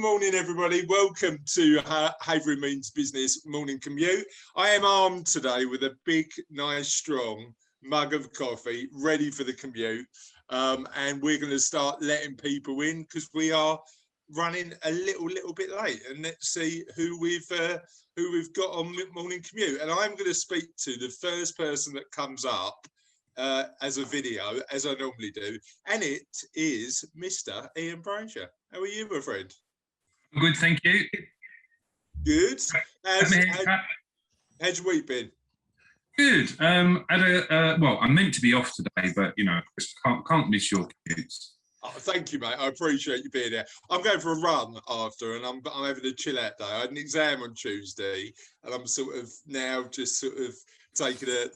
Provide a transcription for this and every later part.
morning, everybody. Welcome to Havering Means Business Morning Commute. I am armed today with a big, nice, strong mug of coffee, ready for the commute. And we're going to start letting people in because we are running a little bit late. And let's see who we've got on Morning Commute. And I'm going to speak to the first person that comes up as a video, as I normally do, and it is Mr. Ian Brazier. How are you, my friend? Good, thank you. Good. How's your week been? Good. Well, I'm meant to be off today, but you know, can't miss your commutes. Oh, thank you, mate. I appreciate you being here. I'm going for a run after, and I'm having a chill out day. I had an exam on Tuesday, and I'm sort of now just sort of taking a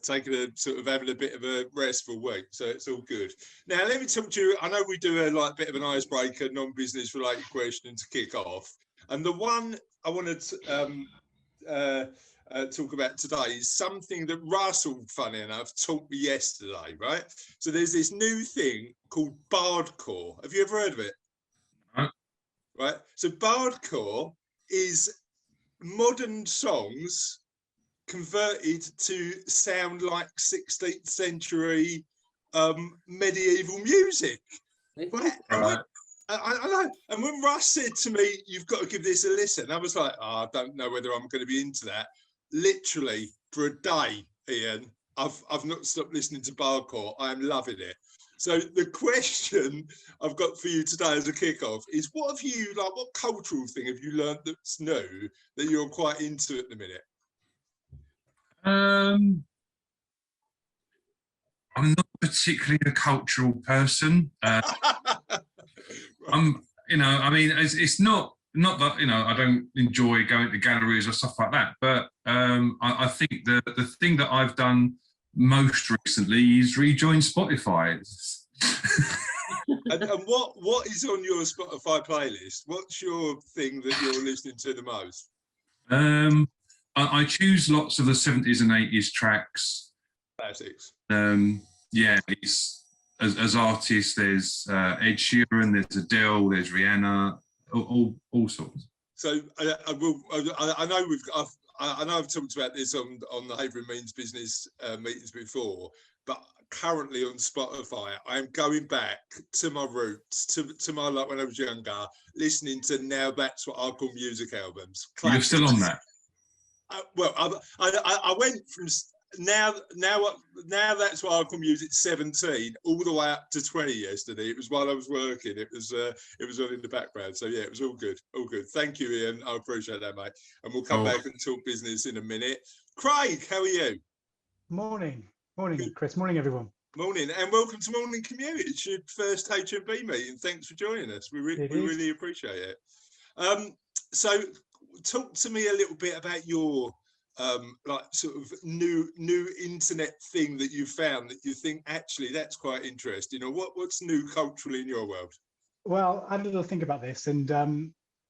sort of having a bit of a restful week. So it's all good. Now let me talk to you. I know we do a bit of an icebreaker, non-business related question to kick off, and the one I wanted to talk about today is something that Russell, funny enough, taught me yesterday, right? So there's this new thing called bardcore. Have you ever heard of it? No. Right. So bardcore is modern songs converted to sound like 16th century medieval music. Right? Right. I know. And when Russ said to me, "You've got to give this a listen," I was like, "Oh, I don't know whether I'm going to be into that." Literally for a day, Ian, I've not stopped listening to bardcore. I am loving it. So the question I've got for you today as a kickoff is, what cultural thing have you learned that's new that you're quite into at the minute? I'm not particularly a cultural person. It's not that, you know, I don't enjoy going to galleries or stuff like that, but I think the thing that I've done most recently is rejoin Spotify. and what is on your Spotify playlist? What's your thing that you're listening to the most? I choose lots of the 70s and 80s tracks. Classics. It's, as artists, there's Ed Sheeran, there's Adele, there's Rihanna, all sorts. So I know I've talked about this on the Havering Means Business meetings before, but currently on Spotify, I am going back to my roots, to my, like when I was younger, listening to Now That's What I Call Music albums. Classics. You're still on that? Well, I went from now That's What I Call Music 17 all the way up to 20 yesterday. It was while I was working. It was on in the background. So yeah, it was all good. Thank you, Ian. I appreciate that, mate. And we'll come back and talk business in a minute. Craig, how are you? Morning, Chris. Morning, everyone. Morning, and welcome to Morning Commute. It's your first HMB meeting. Thanks for joining us. We really appreciate it. So talk to me a little bit about your sort of new internet thing that you found that you think actually that's quite interesting, or what's new culturally in your world? Well, I had a little think about this, and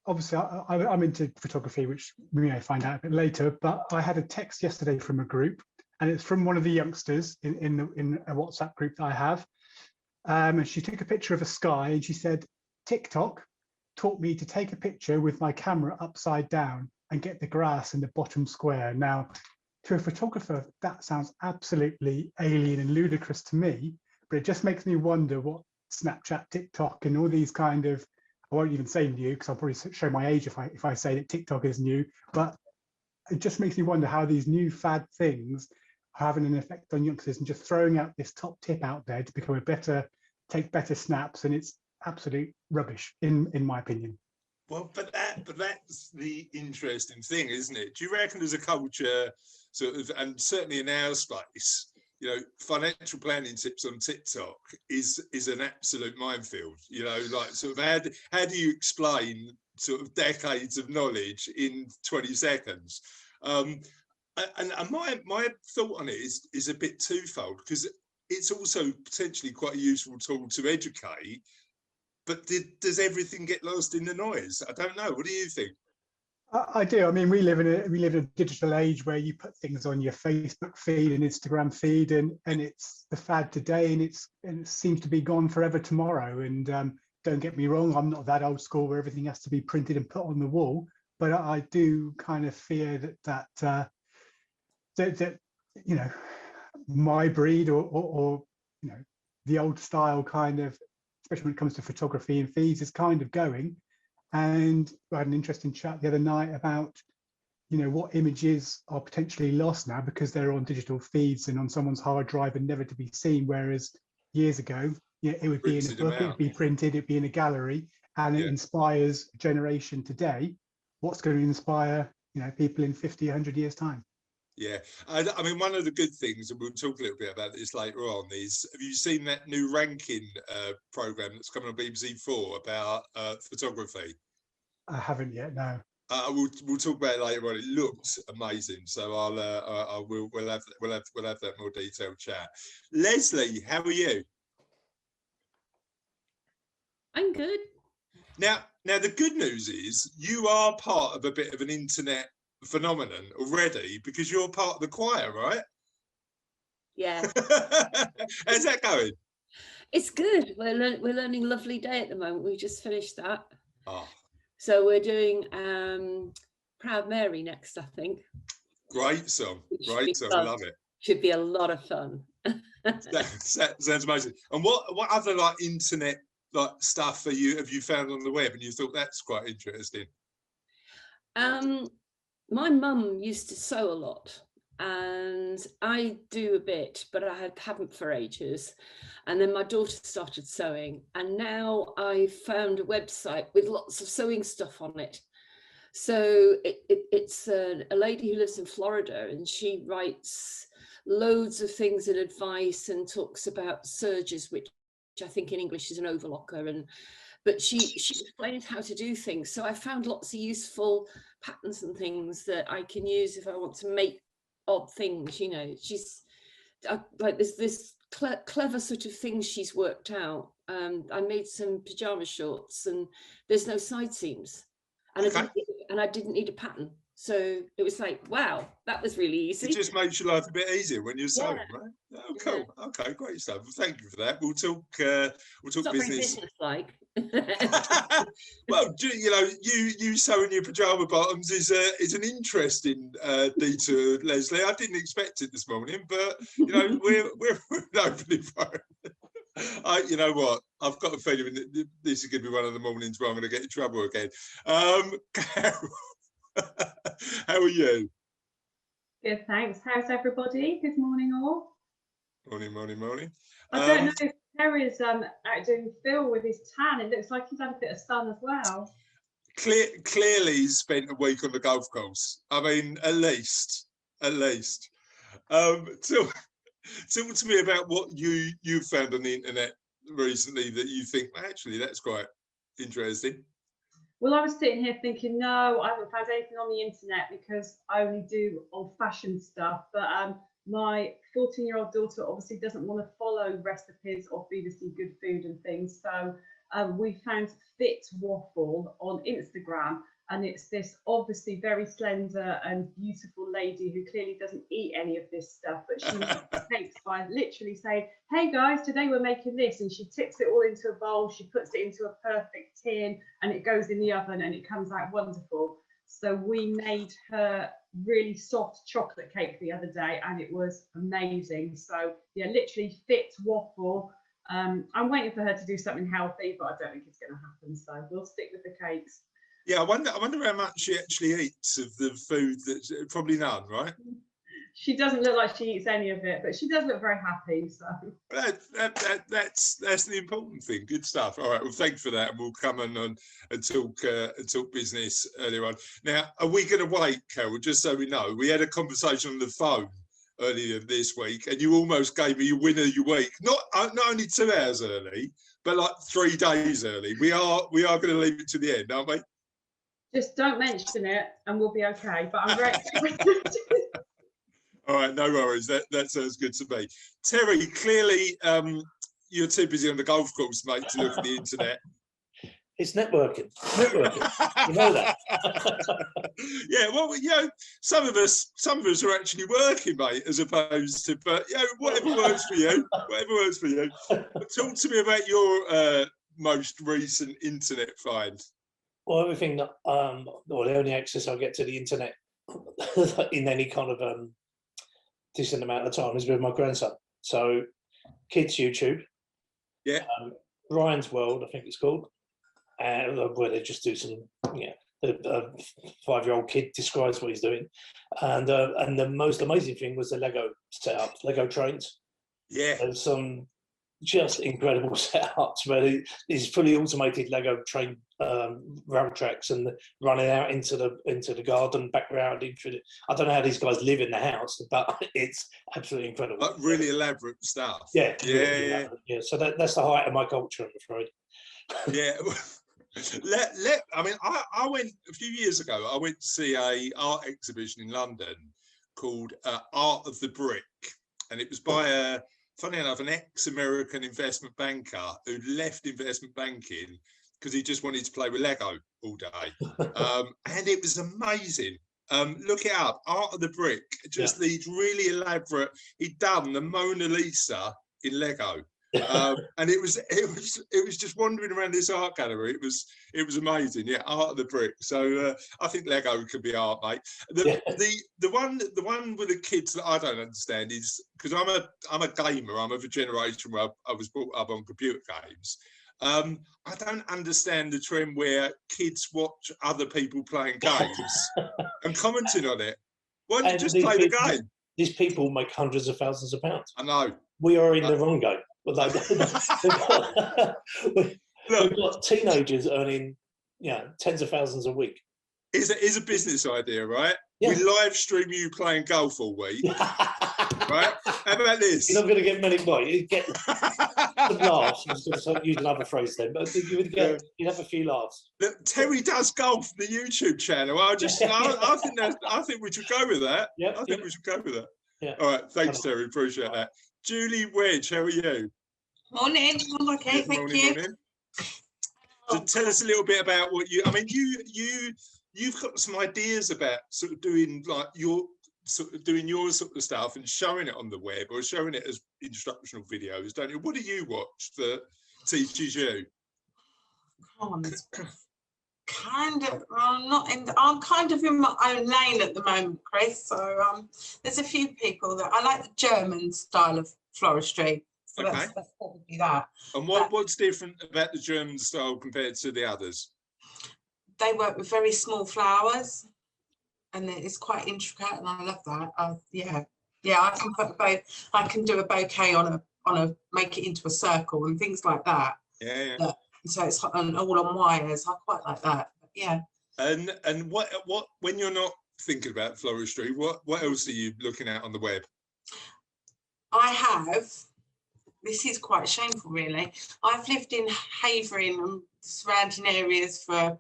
obviously I'm into photography, which we may find out a bit later, but I had a text yesterday from a group, and it's from one of the youngsters in a WhatsApp group that I have, and she took a picture of a sky and she said, "TikTok taught me to take a picture with my camera upside down and get the grass in the bottom square." Now, to a photographer, that sounds absolutely alien and ludicrous to me, but it just makes me wonder what Snapchat, TikTok, and all these kind of, I won't even say new because I'll probably show my age if I say that TikTok is new, but it just makes me wonder how these new fad things are having an effect on youngsters and just throwing out this top tip out there to become take better snaps, and it's absolute rubbish in my opinion. Well, but that's the interesting thing, isn't it? Do you reckon there's a culture sort of, and certainly in our space, you know, financial planning tips on TikTok is an absolute minefield, you know, like sort of how do you explain sort of decades of knowledge in 20 seconds? And my thought on it is a bit twofold, because it's also potentially quite a useful tool to educate, but does everything get lost in the noise? I don't know. What do you think? I do. I mean, we live in a digital age where you put things on your Facebook feed and Instagram feed, and it's the fad today, and it seems to be gone forever tomorrow. And don't get me wrong, I'm not that old school where everything has to be printed and put on the wall, but I do kind of fear that you know, my breed or you know, the old style kind of, especially when it comes to photography and feeds, is kind of going. And I had an interesting chat the other night about, you know, what images are potentially lost now because they're on digital feeds and on someone's hard drive and never to be seen, whereas years ago, yeah, it would be in a Printed them book, it would out. be printed, it'd be in a gallery, and it Yeah. inspires a generation today. What's going to inspire, you know, people in 50, 100 years time? Yeah, I mean, one of the good things, and we'll talk a little bit about this later on, is have you seen that new ranking program that's coming on BBC4 about photography? I haven't yet, no. We'll talk about it later on. It looks amazing, so we'll have that more detailed chat. Leslie, how are you? I'm good. Now the good news is you are part of a bit of an internet phenomenon already because you're part of the choir, right? Yeah, How's that going? it's good. We're learning Lovely Day at the moment. We just finished that. Oh, So we're doing Proud Mary next, I think. great song, great song, love it. Should be a lot of fun. That sounds amazing. And what other like internet like stuff have you found on the web and you thought that's quite interesting? My mum used to sew a lot, and I do a bit, but I haven't for ages. And then my daughter started sewing, and now I found a website with lots of sewing stuff on it. So it's a lady who lives in Florida, and she writes loads of things and advice and talks about surges, which I think in English is an overlocker, but she explains how to do things. So I found lots of useful patterns and things that I can use if I want to make odd things. You know, like there's this clever sort of things she's worked out. I made some pajama shorts and there's no side seams, and Okay. I didn't need a pattern. So it was like, wow, that was really easy. It just makes your life a bit easier when you're sewing, Yeah. right? Oh, cool. Yeah. Okay, great stuff. Well, thank you for that. We'll talk It's not very business. business-like. Well, you know, you sewing your pajama bottoms is an interesting detour, Leslie. I didn't expect it this morning, but you know, we're an open environment. You know what? I've got a feeling that this is going to be one of the mornings where I'm going to get in trouble again. Carol, how are you? Good, thanks. How's everybody? Good morning, all. Morning. I don't know if Terry's outdoing Phil with his tan. It looks like he's had a bit of sun as well. Clearly, he's spent a week on the golf course. I mean, at least. Talk to me about what you found on the internet recently that you think, actually, that's quite interesting. Well, I was sitting here thinking, no, I haven't found anything on the internet because I only do old-fashioned stuff. But my 14-year-old daughter obviously doesn't want to follow recipes of BBC Good Food and things. So we found Fit Waffle on Instagram. And it's this obviously very slender and beautiful lady who clearly doesn't eat any of this stuff, but she takes by literally saying, hey guys, today we're making this. And she tips it all into a bowl, she puts it into a perfect tin, and it goes in the oven and it comes out wonderful. So we made her really soft chocolate cake the other day and it was amazing. So yeah, literally Fit Waffle. I'm waiting for her to do something healthy, but I don't think it's going to happen. So we'll stick with the cakes. Yeah, I wonder how much she actually eats of the food. That's probably none, right? She doesn't look like she eats any of it, but she does look very happy. So that's the important thing. Good stuff. All right, well, thanks for that, and we'll come on and talk business earlier on. Now, are we going to wait, Carol? Just so we know, we had a conversation on the phone earlier this week, and you almost gave me your winner of your week. Not only 2 hours early, but like 3 days early. We are going to leave it to the end, aren't we? just don't mention it and we'll be okay. But I'm very All right, no worries. That sounds good to me. Terry, clearly you're too busy on the golf course, mate, to look at the internet. It's networking. You know that. Yeah, well, you know, some of us are actually working, mate, as opposed to, but you know, whatever works for you. Talk to me about your most recent internet find? Well, everything that, or the only access I get to the internet in any kind of decent amount of time is with my grandson. So, kids YouTube, Yeah. Ryan's World, I think it's called, where they just do some, the 5-year-old kid describes what he's doing, and the most amazing thing was the Lego setup, Lego trains. Yeah. There's some just incredible setups where these fully automated Lego train rail tracks and running out into the garden background. I don't know how these guys live in the house, but it's absolutely incredible. Like really elaborate stuff. Yeah. So that's the height of my culture, I'm afraid. Yeah. I mean, I went a few years ago. I went to see a art exhibition in London called Art of the Brick, and it was by funny enough, an ex-American investment banker who left investment banking because he just wanted to play with Lego all day. And it was amazing. Look it up, Art of the Brick. Just these really elaborate. He'd done the Mona Lisa in Lego. And it was just wandering around this art gallery. It was amazing. Yeah, Art of the Brick. So I think Lego could be art, mate. The one with the kids that I don't understand is because I'm a gamer. I'm of a generation where I was brought up on computer games. I don't understand the trend where kids watch other people playing games and commenting on it. Why don't you just play the game? These people make hundreds of thousands of pounds. I know. We are in the wrong game. Like, we've got teenagers earning, tens of thousands a week. Is a business idea, right? Yeah. We live stream you playing golf all week, right? How about this? You're not going to get many. Well, you get some laughs. I was going to use another phrase then, but you'd have a few laughs. Look, Terry does golf, the YouTube channel. I think we should go with that. I think we should go with that. Yeah. All right, thanks, Terry. Appreciate that. Julie Wedge, how are you? Morning. I'm okay, thank you. Morning. So tell us a little bit about what you. I mean, you've got some ideas about sort of doing like your sort of stuff and showing it on the web or showing it as instructional videos, don't you? What do you watch that teaches you? Kind of. I'm kind of in my own lane at the moment, Chris. So there's a few people that I like the German style of floristry. So that's probably that. And what's different about the German style compared to the others? They work with very small flowers, and it's quite intricate, and I love that. I can put I can do a bouquet on a make it into a circle and things like that. Yeah. So it's all on wires. I quite like that. But yeah. And what when you're not thinking about floristry, what else are you looking at on the web? I have. This is quite shameful, really. I've lived in Havering and surrounding areas for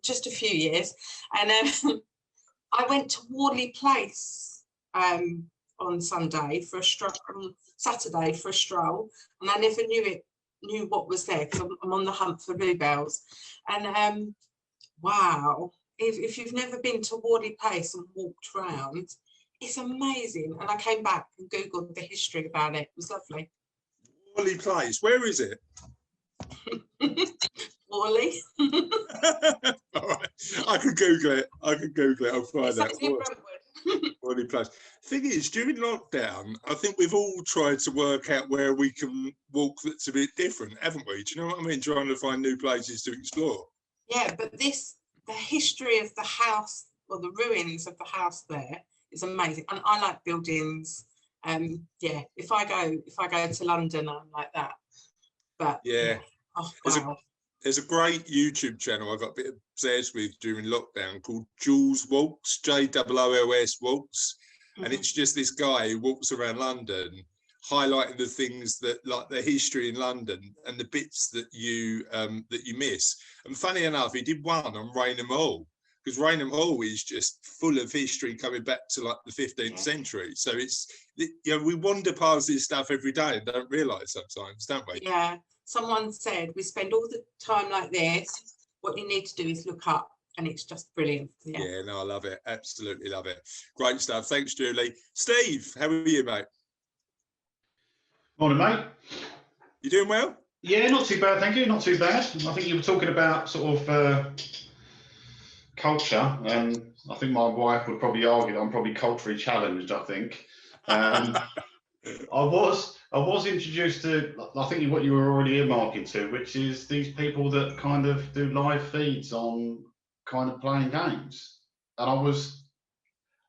just a few years, and I went to Wardley Place on Sunday for a stroll, on Saturday for a stroll, and I never knew what was there because I'm on the hunt for bluebells. And wow, if you've never been to Wardley Place and walked around, it's amazing. And I came back and Googled the history about it. It was lovely. Wardley Place, where is it? Wardley. All right. I could Google it. I'll find that. Wardley Place. Thing is, during lockdown, I think we've all tried to work out where we can walk that's a bit different, haven't we? Do you know what I mean? Trying to find new places to explore. Yeah, but the history of the house, or the ruins of the house there, is amazing. And I like buildings. If I go to London, I'm like that. But yeah. Oh, wow. There's a great YouTube channel I got a bit obsessed with during lockdown called Jules Walks, JOOLS Walks. And it's just this guy who walks around London highlighting the things that, like the history in London and the bits that you miss. And funny enough, he did one on Rainham Hall, because Rainham Hall is just full of history coming back to like the 15th century. So it's, we wander past this stuff every day and don't realise sometimes, don't we? Yeah. Someone said we spend all the time like this. What you need to do is look up, and it's just brilliant. Yeah, no, I love it. Absolutely love it. Great stuff. Thanks, Julie. Steve, how are you, mate? Morning, mate. You doing well? Yeah, not too bad, thank you. Not too bad. I think you were talking about sort of culture, and I think my wife would probably argue that I'm probably culturally challenged. I think I was introduced to, I think, what you were already earmarking to, which is these people that kind of do live feeds on kind of playing games, and I was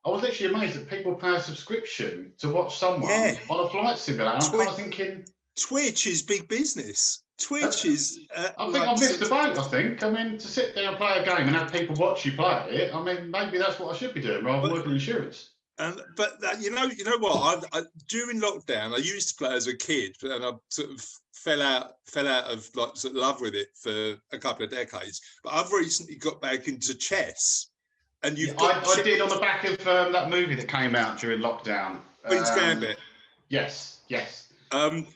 literally amazed that people pay a subscription to watch someone Yeah. on a flight simulator. I'm kind of thinking, Twitch is big business. Twitch is. I think I've missed the boat. I mean, to sit there and play a game and have people watch you play it. I mean, maybe that's what I should be doing rather than working in insurance. But you know what? I during lockdown, I used to play as a kid, and I sort of fell out of like sort of love with it for a couple of decades. But I've recently got back into chess, and you've got. I did on the back of that movie that came out during lockdown. Queen's Gambit. Yes.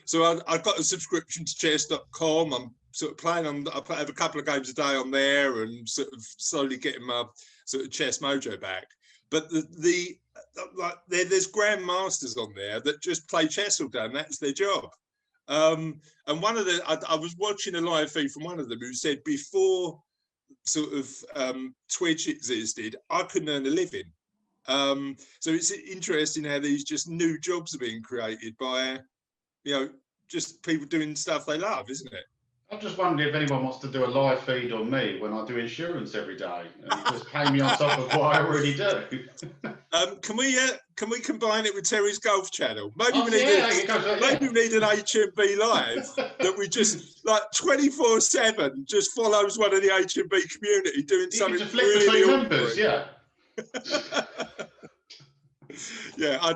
So I got a subscription to chess.com. I'm sort of playing on. I have a couple of games a day on there, and sort of slowly getting my sort of chess mojo back. But there's grandmasters on there that just play chess all day, and that's their job. And one of I was watching a live feed from one of them who said before sort of Twitch existed, I couldn't earn a living. So it's interesting how these just new jobs are being created by, just people doing stuff they love, isn't it? I'm just wondering if anyone wants to do a live feed on me when I do insurance every day and just pay me on top of what I already do. Can we combine it with Terry's golf channel? Maybe we need we need an HMB live that we just like 24/7 just follows one of the HMB community doing something just flip really between members, yeah. Yeah,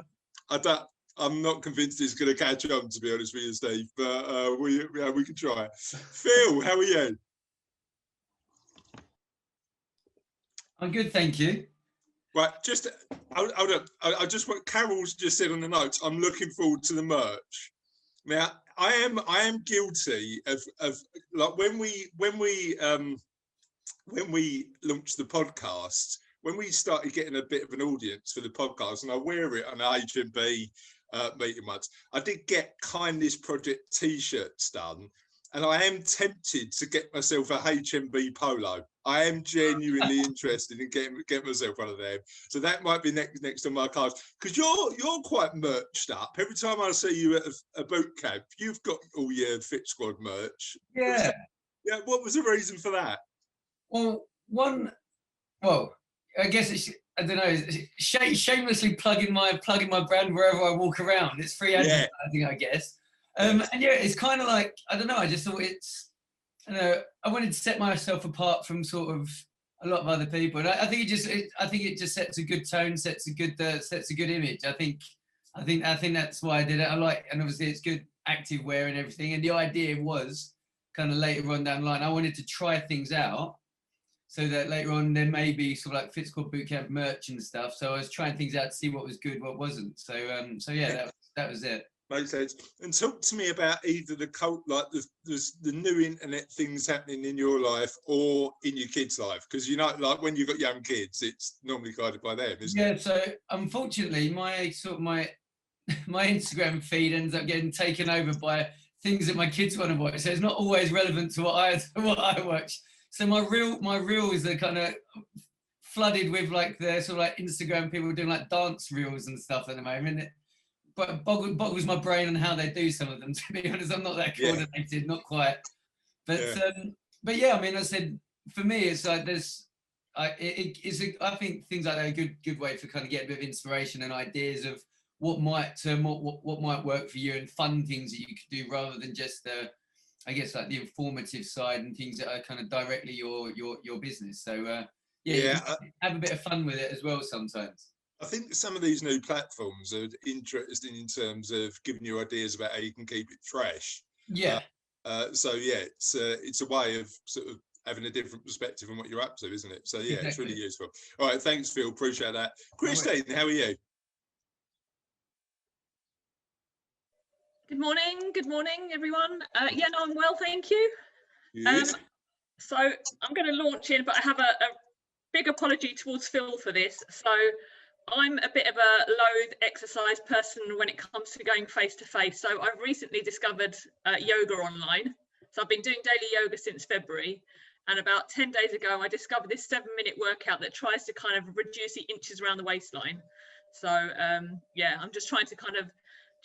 I'm not convinced it's going to catch on, to be honest with you, Steve. But we can try. Phil, how are you? I'm good, thank you. Right, just hold on. I just what Carol's just said on the notes. I'm looking forward to the merch. Now, I am guilty of like when we launched the podcast. When we started getting a bit of an audience for the podcast, and I wear it on HMB meeting once, I did get Kindness Project t-shirts done, and I am tempted to get myself a HMB polo. I am genuinely interested in getting myself one of them. So that might be next on my cards, because you're quite merched up. Every time I see you at a boot camp, you've got all your Fit Squad merch. Yeah. What was the reason for that? Well, I guess it's, I don't know, shamelessly plugging my brand wherever I walk around. It's free advertising, I guess. And yeah, it's kind of like, I don't know, I just thought I wanted to set myself apart from sort of a lot of other people. And I think it just sets a good tone, sets a good image. I think that's why I did it. And obviously it's good active wear and everything. And the idea was kind of later on down the line, I wanted to try things out, so that later on there may be sort of like Fit Squad Bootcamp merch and stuff. So I was trying things out to see what was good, what wasn't. So yeah, that was it. Makes sense. And talk to me about either the new internet things happening in your life or in your kids' life, because like when you've got young kids, it's normally guided by them, isn't it? Yeah. So unfortunately, my Instagram feed ends up getting taken over by things that my kids want to watch. So it's not always relevant to what I watch. So my reels are kind of flooded with like the sort of like Instagram people doing like dance reels and stuff at the moment. But it boggles my brain on how they do some of them. To be honest, I'm not that coordinated, not quite. But yeah, I mean, I said for me, it's like I think things like that are a good way for kind of get a bit of inspiration and ideas of what might work for you, and fun things that you could do rather than just I guess like the informative side and things that are kind of directly your business. So have a bit of fun with it as well sometimes. I think some of these new platforms are interesting in terms of giving you ideas about how you can keep it fresh. Yeah. It's a way of sort of having a different perspective on what you're up to, isn't it? So yeah, exactly. It's really useful. All right, thanks, Phil. Appreciate that. Christine, how are you? Good morning, everyone. I'm well, thank you. So I'm going to launch in, but I have a big apology towards Phil for this. So I'm a bit of a loathe exercise person when it comes to going face to face. So I've recently discovered yoga online, So I've been doing daily yoga since February. And about 10 days ago, I discovered this 7-minute workout that tries to kind of reduce the inches around the waistline. So yeah, I'm just trying to kind of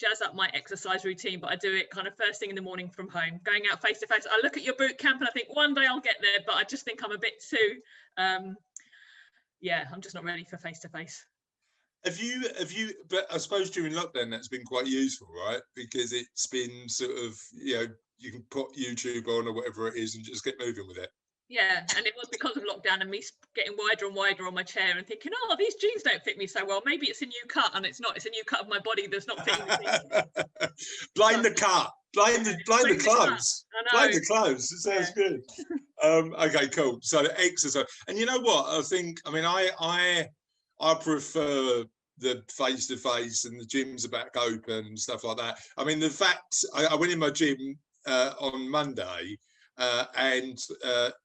jazz up my exercise routine, but I do it kind of first thing in the morning from home, going out face to face. I look at your boot camp and I think one day I'll get there, but I just think I'm a bit too, yeah, I'm just not ready for face to face. Have you, but I suppose during lockdown that's been quite useful, right? Because it's been sort of, you know, you can put YouTube on or whatever it is and just get moving with it. Yeah, and it was because of lockdown and me getting wider and wider on my chair and thinking, oh, these jeans don't fit me so well. Maybe it's a new cut, and it's not. It's a new cut of my body that's not fitting the jeans. Blame the cut. Blame the clothes. Blame the clothes. It sounds good. Okay, cool. So exercise, and you know what? I mean, I prefer the face-to-face and the gyms are back open and stuff like that. I mean, the fact I went in my gym on Monday. And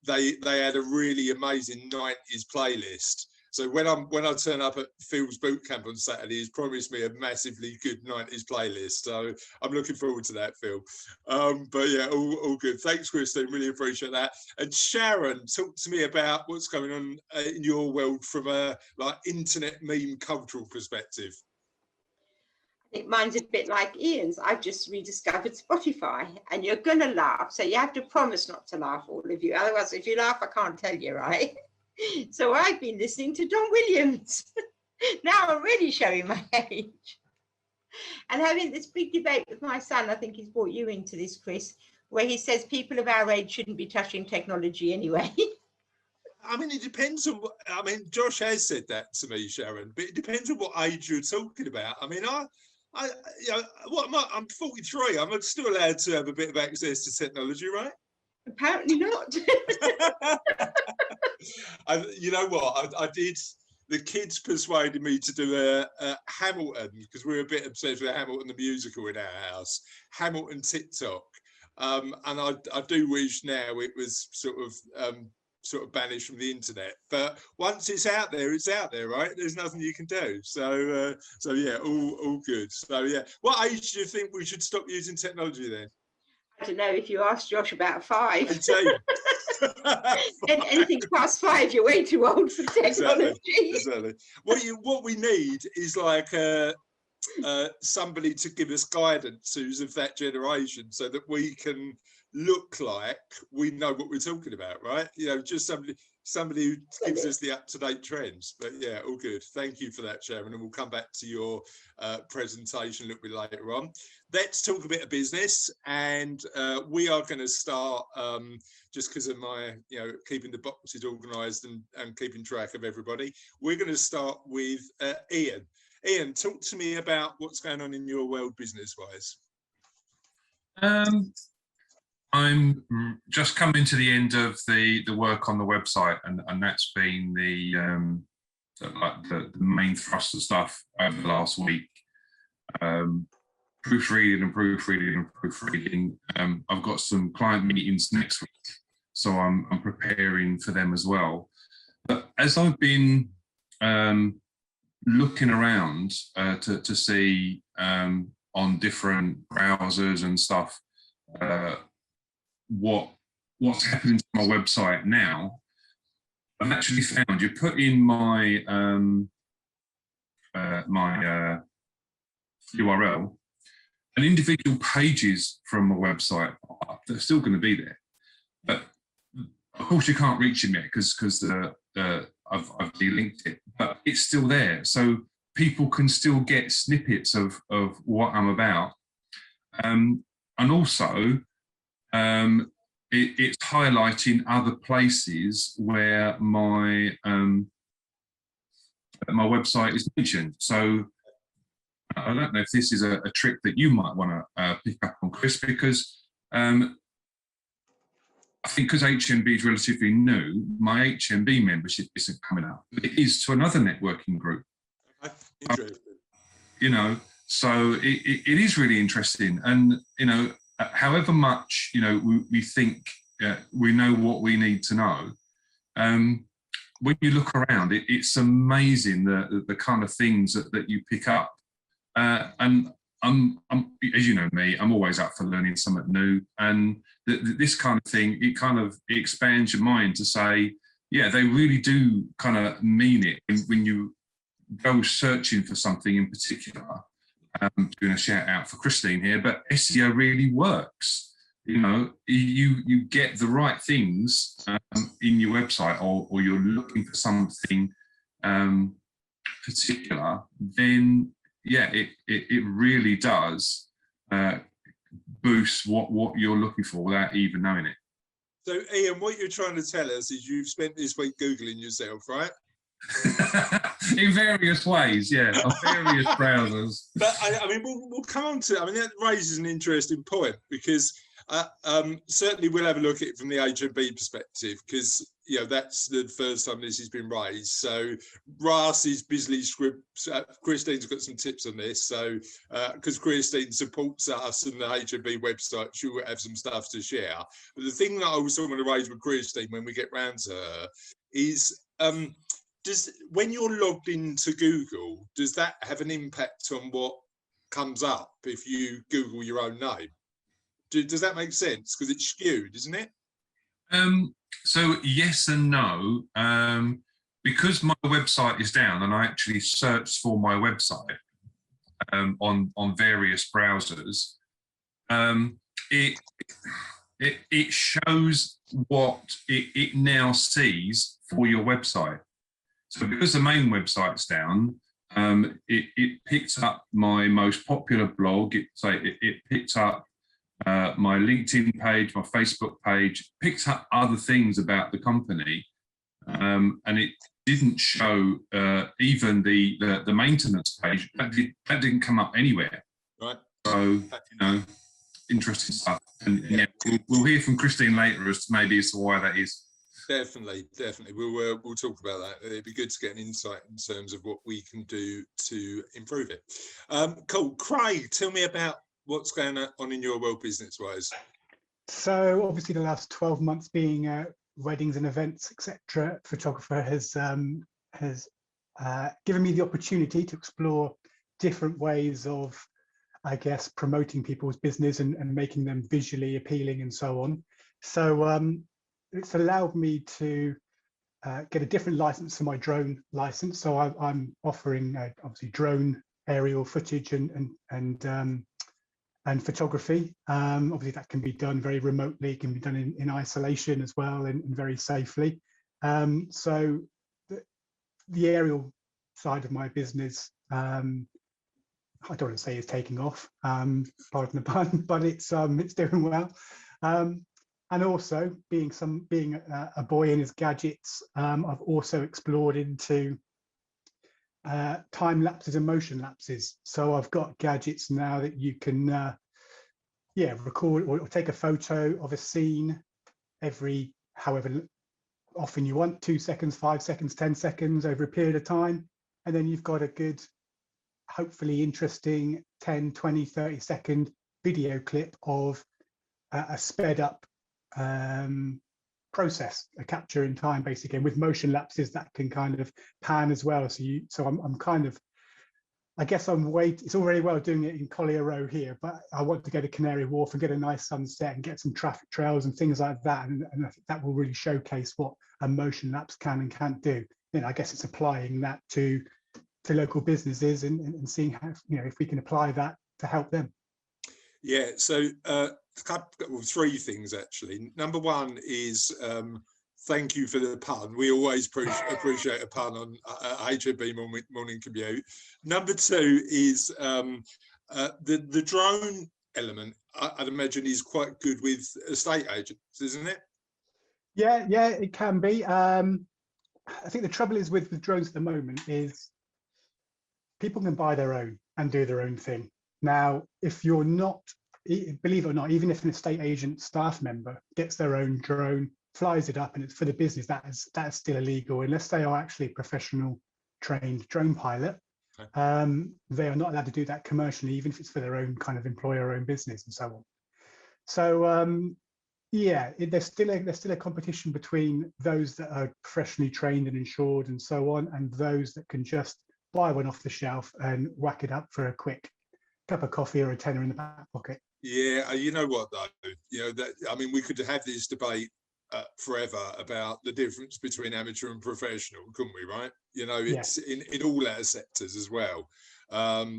they had a really amazing 90s playlist. So when I turn up at Phil's boot camp on Saturday, he's promised me a massively good 90s playlist. So I'm looking forward to that, Phil. But yeah, all good. Thanks, Christine. Really appreciate that. And Sharon, talk to me about what's going on in your world from a like internet meme cultural perspective. I think mine's a bit like Ian's. I've just rediscovered Spotify, and you're going to laugh. So you have to promise not to laugh, all of you. Otherwise, if you laugh, I can't tell you, right? So I've been listening to Don Williams. Now I'm really showing my age. And having this big debate with my son, I think he's brought you into this, Chris, where he says people of our age shouldn't be touching technology anyway. I mean, it depends on what, I mean, Josh has said that to me, Sharon, but it depends on what age you're talking about. I mean, you know, what am I? I'm 43. I'm still allowed to have a bit of access to technology, right? Apparently not. You know what? I did. The kids persuaded me to do a Hamilton, because we're a bit obsessed with Hamilton the musical in our house. Hamilton TikTok, and I do wish now it was sort of banished from the internet, but once it's out there, right? There's nothing you can do. So yeah, all good. So yeah, what age do you think we should stop using technology then? I don't know. If you ask Josh, about 5. 18. And anything past 5, you're way too old for technology. Exactly. What we need is like somebody to give us guidance who's of that generation, so that we can look like we know what we're talking about, right? You know, just somebody who gives us the up-to-date trends. But yeah, all good. Thank you for that, Sharon, and we'll come back to your presentation a little bit later on. Let's talk a bit of business, and we are going to start just because of my, you know, keeping the boxes organised and keeping track of everybody. We're going to start with Ian. Ian, talk to me about what's going on in your world business-wise. I'm just coming to the end of the work on the website, and that's been the main thrust of stuff over the last week. Proofreading. I've got some client meetings next week, so I'm preparing for them as well. But as I've been looking around to see on different browsers and stuff, what's happening to my website now, I've actually found you put in my URL, and individual pages from my website, they're still going to be there, but of course you can't reach them yet because I've delinked it, but it's still there, so people can still get snippets of what I'm about, and also it's highlighting other places where my website is mentioned. So I don't know if this is a trick that you might want to pick up on, Chris, because I think because HMB is relatively new, my HMB membership isn't coming up. It is to another networking group. Interesting. You know, so it is really interesting, and you know, however much, you know, we think we know what we need to know, when you look around, it's amazing the kind of things that you pick up. And as you know me, I'm always up for learning something new, and this kind of thing, it expands your mind to say, yeah, they really do kind of mean it when you go searching for something in particular. Doing a shout out for Christine here, but SEO really works. You know, you get the right things in your website, or you're looking for something particular, then yeah, it really does boost what you're looking for without even knowing it. So Ian, what you're trying to tell us is you've spent this week Googling yourself, right? In various ways, yeah, on various browsers. But I mean, we'll come on to. I mean, that raises an interesting point, because certainly we'll have a look at it from the HMB perspective, because you know that's the first time this has been raised. So Ras is busily scripts. Christine's got some tips on this. So because Christine supports us and the HMB website, she will have some stuff to share. But the thing that I was going to raise with Christine when we get round to her is. When you're logged into Google, does that have an impact on what comes up if you Google your own name? Does that make sense? Because it's skewed, isn't it? So yes and no. Because my website is down, and I actually searched for my website on various browsers, it shows what it now sees for your website. So because the main website's down, it picked up my most popular blog. It picked up my LinkedIn page, my Facebook page, picked up other things about the company, and it didn't show even the maintenance page. That didn't come up anywhere. Right. So you know, interesting stuff. And yeah, we'll hear from Christine later as to maybe as to why that is. Definitely. We'll talk about that. It'd be good to get an insight in terms of what we can do to improve it. Cool. Craig, tell me about what's going on in your world business-wise. So obviously the last 12 months being weddings and events, etc., photographer has given me the opportunity to explore different ways of, I guess, promoting people's business and making them visually appealing and so on. So it's allowed me to get a different license to my drone license. So I'm offering obviously drone aerial footage and photography. Obviously that can be done very remotely, it can be done in isolation as well, and very safely. So the aerial side of my business, I don't want to say is taking off, pardon the pun, but it's doing well. And also being a boy in his gadgets, I've also explored into time lapses and motion lapses. So I've got gadgets now that you can record or take a photo of a scene every however often you want, 2 seconds, 5 seconds, 10 seconds over a period of time. And then you've got a good, hopefully interesting 10, 20, 30-second video clip of a sped up process, a capture in time, basically. And with motion lapses that can kind of pan as well. So I'm kind of, I guess it's all very well doing it in Collier Row here, but I want to go to Canary Wharf and get a nice sunset and get some traffic trails and things like that. And I think that will really showcase what a motion lapse can and can't do. Then I guess it's applying that to local businesses and seeing how, if we can apply that to help them. Yeah, so three things actually. Number one is thank you for the pun. We always appreciate a pun on HMB morning commute. Number two is the drone element. I'd imagine is quite good with estate agents, isn't it? Yeah, it can be. I think the trouble is with drones at the moment is people can buy their own and do their own thing. Now, if you're not, believe it or not, even if an estate agent staff member gets their own drone, flies it up and it's for the business, that is still illegal unless they are actually a professional trained drone pilot. Okay. They are not allowed to do that commercially, even if it's for their own kind of employer own business and so on. So there's still a competition between those that are professionally trained and insured and so on, and those that can just buy one off the shelf and whack it up for a quick cup of coffee or a tenner in the back pocket. Yeah, you know what though, you know that, I mean, we could have this debate forever about the difference between amateur and professional, couldn't we? Right? You know, it's in all our sectors as well.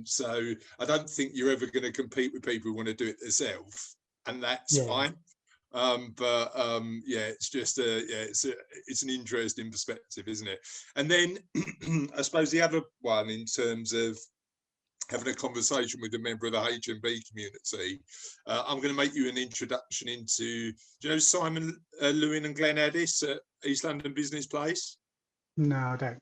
So I don't think you're ever going to compete with people who want to do it themselves, and that's fine. Yeah, it's just it's an interesting perspective, isn't it? And then I suppose the other one, in terms of having a conversation with a member of the HMB community, I'm going to make you an introduction into, do you know Simon Lewin and Glenn Addis at East London Business Place? No, I don't.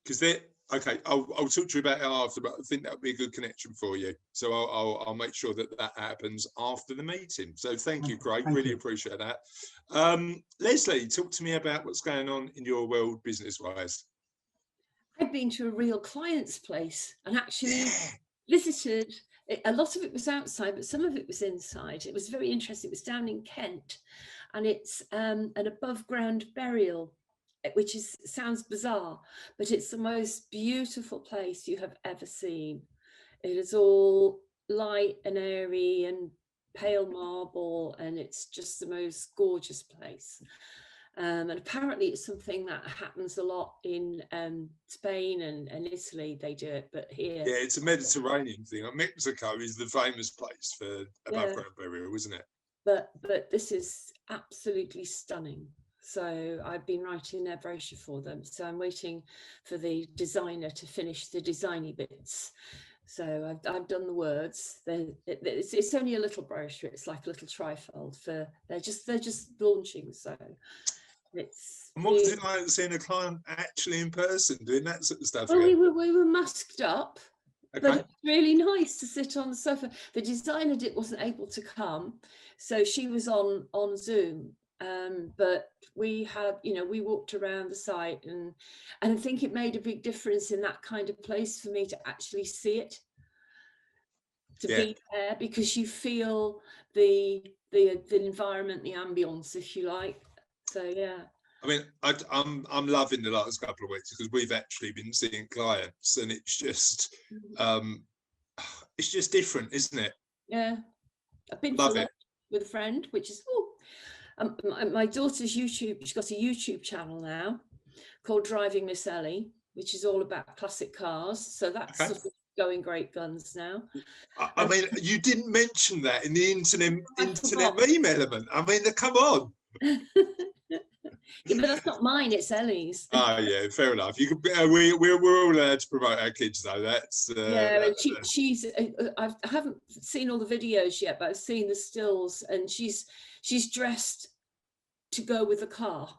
Because they're, okay, I'll talk to you about it after, but I think that would be a good connection for you. So I'll make sure that happens after the meeting. So thank you, Craig. Really appreciate that. Leslie, talk to me about what's going on in your world business-wise. I've been to a real client's place and actually visited. A lot of it was outside, but some of it was inside. It was very interesting. It was down in Kent, and it's an above ground burial, which sounds bizarre, but it's the most beautiful place you have ever seen. It is all light and airy and pale marble, and it's just the most gorgeous place. And apparently it's something that happens a lot in Spain and Italy. They do it, but here, yeah, it's a Mediterranean thing. Mexico is the famous place for above ground burial, isn't it? But this is absolutely stunning. So I've been writing their brochure for them. So I'm waiting for the designer to finish the designy bits. So I've done the words. It's only a little brochure. It's like a little trifold for they're just launching. So it's. And what was it like seeing a client actually in person doing that sort of stuff? Well, we were masked up. Okay. But it's really nice to sit on the sofa. The designer wasn't able to come, so she was on Zoom. But we had, we walked around the site, and I think it made a big difference in that kind of place for me to actually see it, to be there, because you feel the environment, the ambience, if you like. So yeah. I mean, I'm loving the last couple of weeks because we've actually been seeing clients, and it's just different, isn't it? Yeah, I've been Love it with a friend, which is my daughter's YouTube. She's got a YouTube channel now called Driving Miss Ellie, which is all about classic cars. So that's sort of going great guns now. I mean, you didn't mention that in the internet meme element. I mean, come on. Yeah, but that's not mine, it's Ellie's. Oh yeah, fair enough. You can. We're all allowed to promote our kids, though. That's and she's. I haven't seen all the videos yet, but I've seen the stills, and she's dressed to go with the car,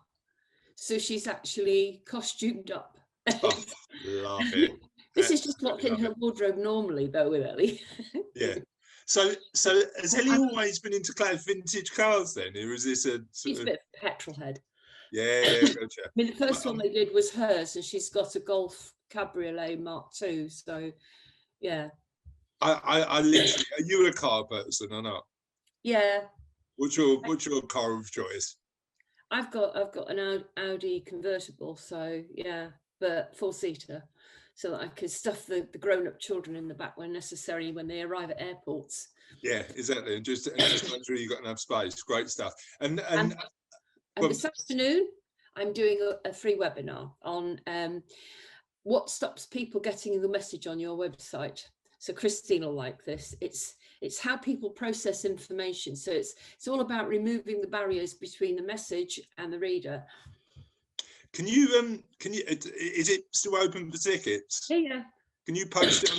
so she's actually costumed up. Oh, love it. This is just what's in her wardrobe normally, though, with Ellie. Yeah. So has Ellie always been into vintage cars then, or is this a? She's a bit of a petrol head. Yeah, gotcha. I mean, the first one they did was hers, and she's got a Golf Cabriolet Mark II. So, yeah. I literally. Are you a car person or not? Yeah. What's your car of choice? I've got an Audi convertible, so yeah, but 4-seater, so that I can stuff the grown-up children in the back when necessary when they arrive at airports. Yeah, exactly, and just make sure you've got enough space. Great stuff. And this afternoon, I'm doing a free webinar on what stops people getting the message on your website. So Christine will like this. It's how people process information. So it's all about removing the barriers between the message and the reader. Can you is it still open for tickets? Yeah. Can you post it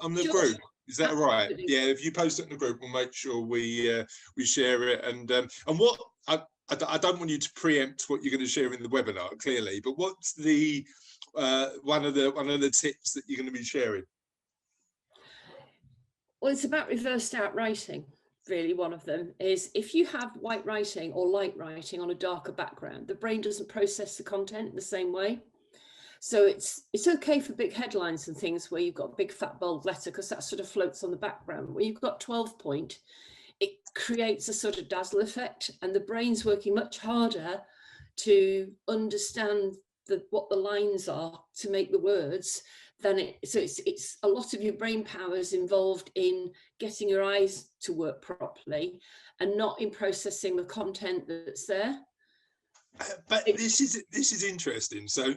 on the Sure. group? Is that all right? Absolutely. Yeah, if you post it in the group, we'll make sure we share it. And what I don't want you to preempt what you're going to share in the webinar, clearly, but what's the one of the tips that you're going to be sharing? Well, it's about reversed out writing. Really, one of them is if you have white writing or light writing on a darker background, the brain doesn't process the content in the same way. So it's okay for big headlines and things where you've got big fat bold letter, because that sort of floats on the background. Where you've got 12 point, it creates a sort of dazzle effect, and the brain's working much harder to understand what the lines are to make the words then it's a lot of your brain power is involved in getting your eyes to work properly and not in processing the content that's there. But this is interesting. So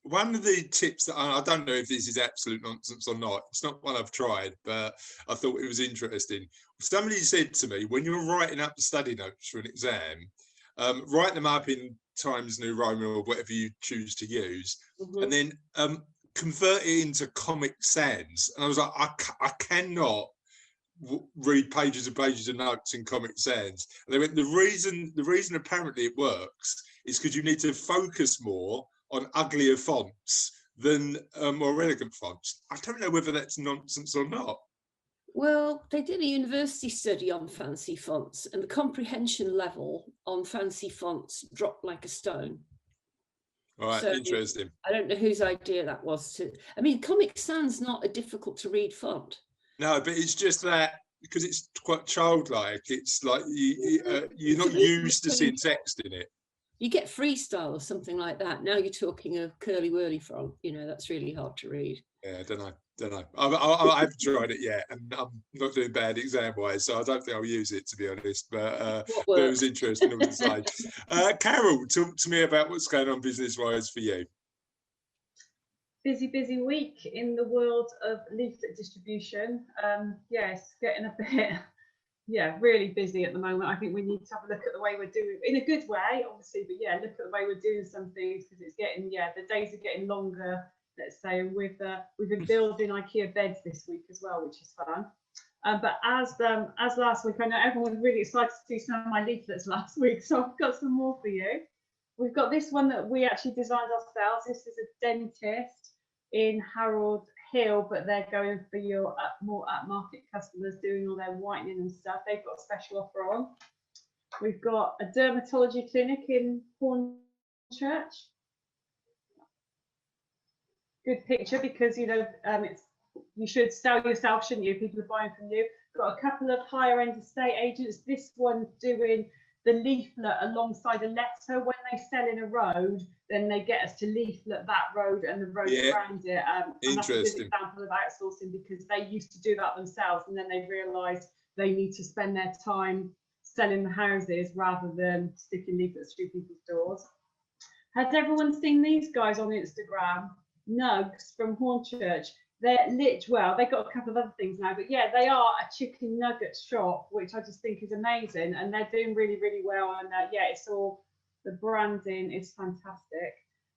one of the tips that I don't know if this is absolute nonsense or not. It's not one I've tried, but I thought it was interesting. Somebody said to me, when you're writing up the study notes for an exam, write them up in Times New Roman or whatever you choose to use, and then convert it into Comic Sans. And I was like, I cannot read pages and pages of notes in Comic Sans. And they went, the reason apparently it works is because you need to focus more on uglier fonts than more elegant fonts. I don't know whether that's nonsense or not. Well, they did a university study on fancy fonts, and the comprehension level on fancy fonts dropped like a stone. All right, so, interesting. I don't know whose idea that was. I mean, Comic Sans not a difficult to read font. No, but it's just that because it's quite childlike. It's like you're not used to seeing text in it. You get freestyle or something like that. Now you're talking a curly whirly font. You know, that's really hard to read. Yeah, I don't know. I haven't tried it yet, and I'm not doing bad exam-wise, so I don't think I'll use it, to be honest. But it was interesting, I would say. Carol, talk to me about what's going on business-wise for you. Busy week in the world of leaflet distribution. Yes, getting a bit, really busy at the moment. I think we need to have a look at the way we're doing, in a good way, obviously, but look at the way we're doing some things, because it's getting, the days are getting longer, let's say, and we've been building IKEA beds this week as well, which is fun. But as last week, I know everyone was really excited to see some of my leaflets last week, so I've got some more for you. We've got this one that we actually designed ourselves. This is a dentist in Harold Hill, but they're going for your more upmarket customers doing all their whitening and stuff. They've got a special offer on. We've got a dermatology clinic in Hornchurch. Good picture, because you should sell yourself, shouldn't you? People are buying from you. Got a couple of higher end estate agents. This one doing the leaflet alongside a letter. When they sell in a road, then they get us to leaflet that road and the road around it. And that's a good example of outsourcing, because they used to do that themselves, and then they realised they need to spend their time selling the houses rather than sticking leaflets through people's doors. Has everyone seen these guys on Instagram? Nugs from Hornchurch. They're they've got a couple of other things now, but they are a chicken nugget shop, which I just think is amazing, and they're doing really, really well. And it's all, the branding is fantastic.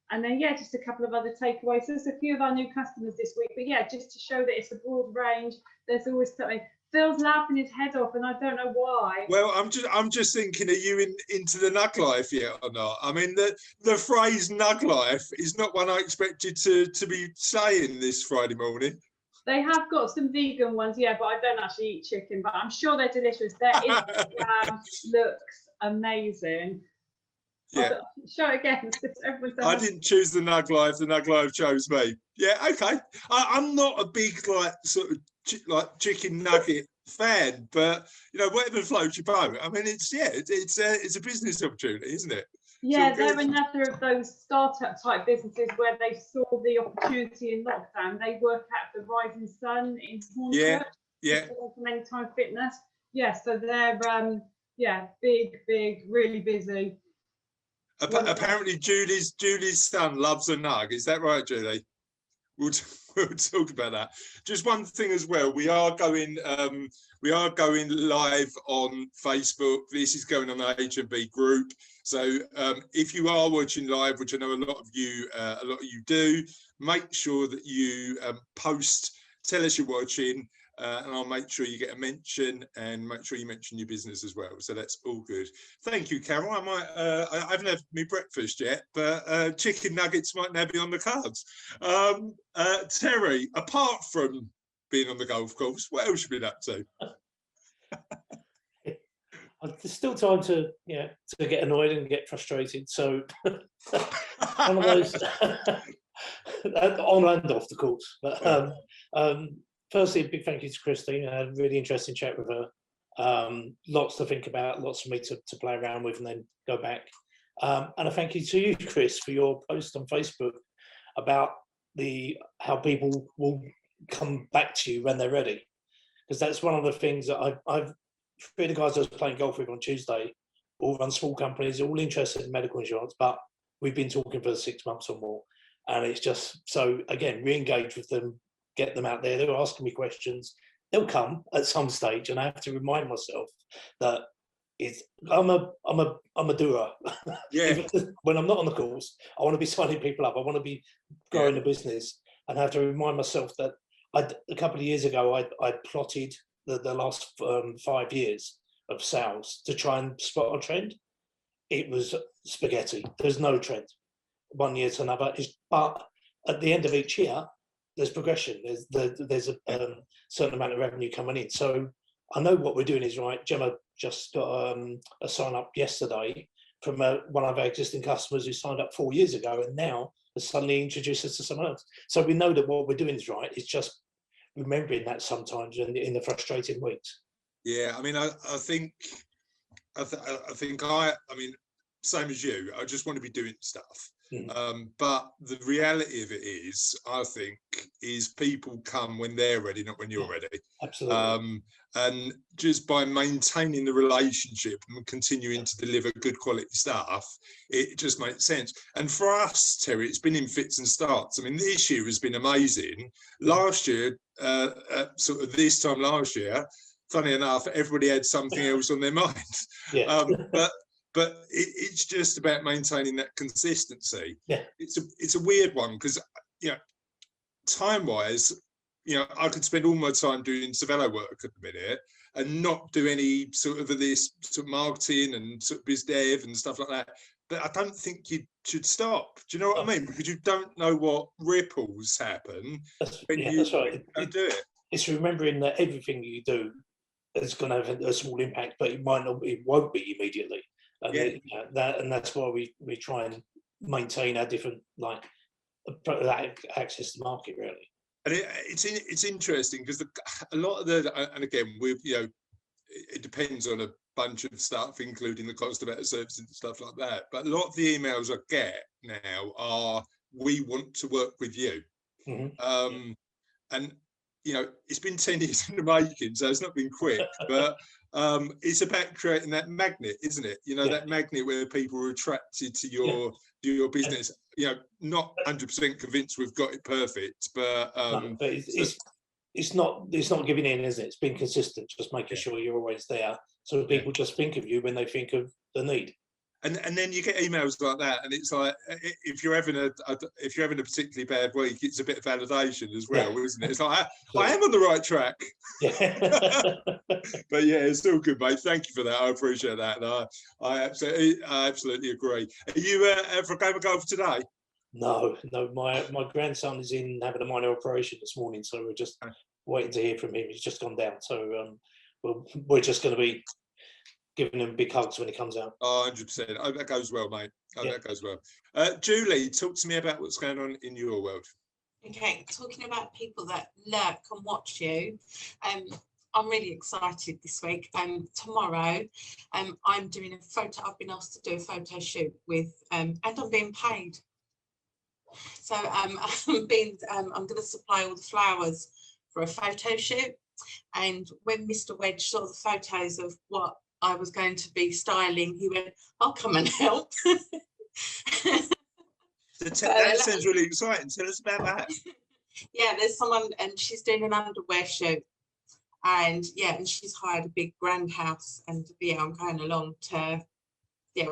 And then just a couple of other takeaways. So there's a few of our new customers this week, but just to show that it's a broad range. There's always something. Phil's laughing his head off, and I don't know why. Well, I'm just thinking, are you into the nug life yet or not? I mean, the phrase nug life is not one I expected to be saying this Friday morning. They have got some vegan ones, but I don't actually eat chicken, but I'm sure they're delicious. Their Instagram looks amazing. Yeah. Show it again. I didn't choose the nug life chose me. Yeah, okay. I'm not a big sort of chicken nugget fan, but whatever floats your boat. I mean, it's a business opportunity, isn't it? Yeah, they're another of those startup type businesses where they saw the opportunity in lockdown. They work at the Rising Sun in Hornchurch. From Anytime Fitness. So they're big, really busy. Apparently, Julie's son loves a nug. Is that right, Julie? We'll talk about that. Just one thing as well. We are going live on Facebook. This is going on the HMB group. So if you are watching live, which I know a lot of you do, make sure that you post. Tell us you're watching. And I'll make sure you get a mention, and make sure you mention your business as well. So that's all good. Thank you, Carol. I haven't had my breakfast yet, but chicken nuggets might now be on the cards. Terry, apart from being on the golf course, what else have you been up to? There's still time to get annoyed and get frustrated. So one of those on and off the course. But firstly, a big thank you to Christine. I had a really interesting chat with her. Lots to think about, lots for me to play around with and then go back. And a thank you to you, Chris, for your post on Facebook about how people will come back to you when they're ready, because that's one of the things that I've 3 of the guys I was playing golf with on Tuesday all run small companies, all interested in medical insurance, but we've been talking for 6 months or more, and it's just so again re-engage with them, get them out there. They're asking me questions. They'll come at some stage, and I have to remind myself that I'm a doer. Yeah. When I'm not on the calls, I want to be signing people up. I want to be growing the business, and I have to remind myself that a couple of years ago I plotted the last 5 years of sales to try and spot a trend. It was spaghetti. There's no trend. One year to another, but at the end of each year, there's progression. There's a certain amount of revenue coming in. So I know what we're doing is right. Gemma just got a sign up yesterday from one of our existing customers who signed up 4 years ago, and now has suddenly introduced us to someone else. So we know that what we're doing is right. It's just remembering that sometimes in the frustrating weeks. Yeah, I mean, I think same as you. I just want to be doing stuff. But the reality of it is, I think, is people come when they're ready, not when you're ready. Absolutely. And just by maintaining the relationship and continuing to deliver good quality stuff, it just makes sense. And for us, Terry, it's been in fits and starts. I mean, this year has been amazing. Last year, sort of this time last year, funny enough, everybody had something else on their mind. Yeah. But it's just about maintaining that consistency. Yeah. It's a weird one because, you know, time-wise, you know, I could spend all my time doing Savello work at the minute and not do any sort of this sort of marketing and sort of biz dev and stuff like that. But I don't think you should stop. Do you know what I mean? Because you don't know what ripples happen when you that's right. do it. It's remembering that everything you do is going to have a small impact, but it won't be immediately. And that's why we try and maintain our different access to market, really. And it's interesting because a lot of and again, it depends on a bunch of stuff, including the cost of our services and stuff like that. But a lot of the emails I get now are, we want to work with you. And you know, it's been 10 years in the making, so it's not been quick, but it's about creating that magnet, isn't it? You know, that magnet where people are attracted to your business. You know, not 100% convinced we've got it perfect, but it's not giving in, is it? It's being consistent, just making sure you're always there, so people just think of you when they think of the need. And then you get emails like that, and it's like, if you're having a particularly bad week, it's a bit of validation as well, isn't it? It's like, I am on the right track. But yeah, it's still good, mate. Thank you for that. I appreciate that. And I absolutely agree. Are you for a game of golf today? No. My grandson is in having a minor operation this morning, so we're just waiting to hear from him. He's just gone down, so we're just going to be giving him big hugs when he comes out. Oh, 100%. I hope that goes well, mate. I hope that goes well. Julie, talk to me about what's going on in your world. Okay, talking about people that lurk and watch you, I'm really excited this week. Tomorrow, I'm doing a photo. I've been asked to do a photo shoot with, and I'm being paid. So I'm going to supply all the flowers for a photo shoot. And when Mr. Wedge saw the photos of what I was going to be styling, he went, I'll come and help. That sounds really exciting. Tell us about that. Yeah, there's someone, and she's doing an underwear shoot, and she's hired a big brand house, and I'm going along to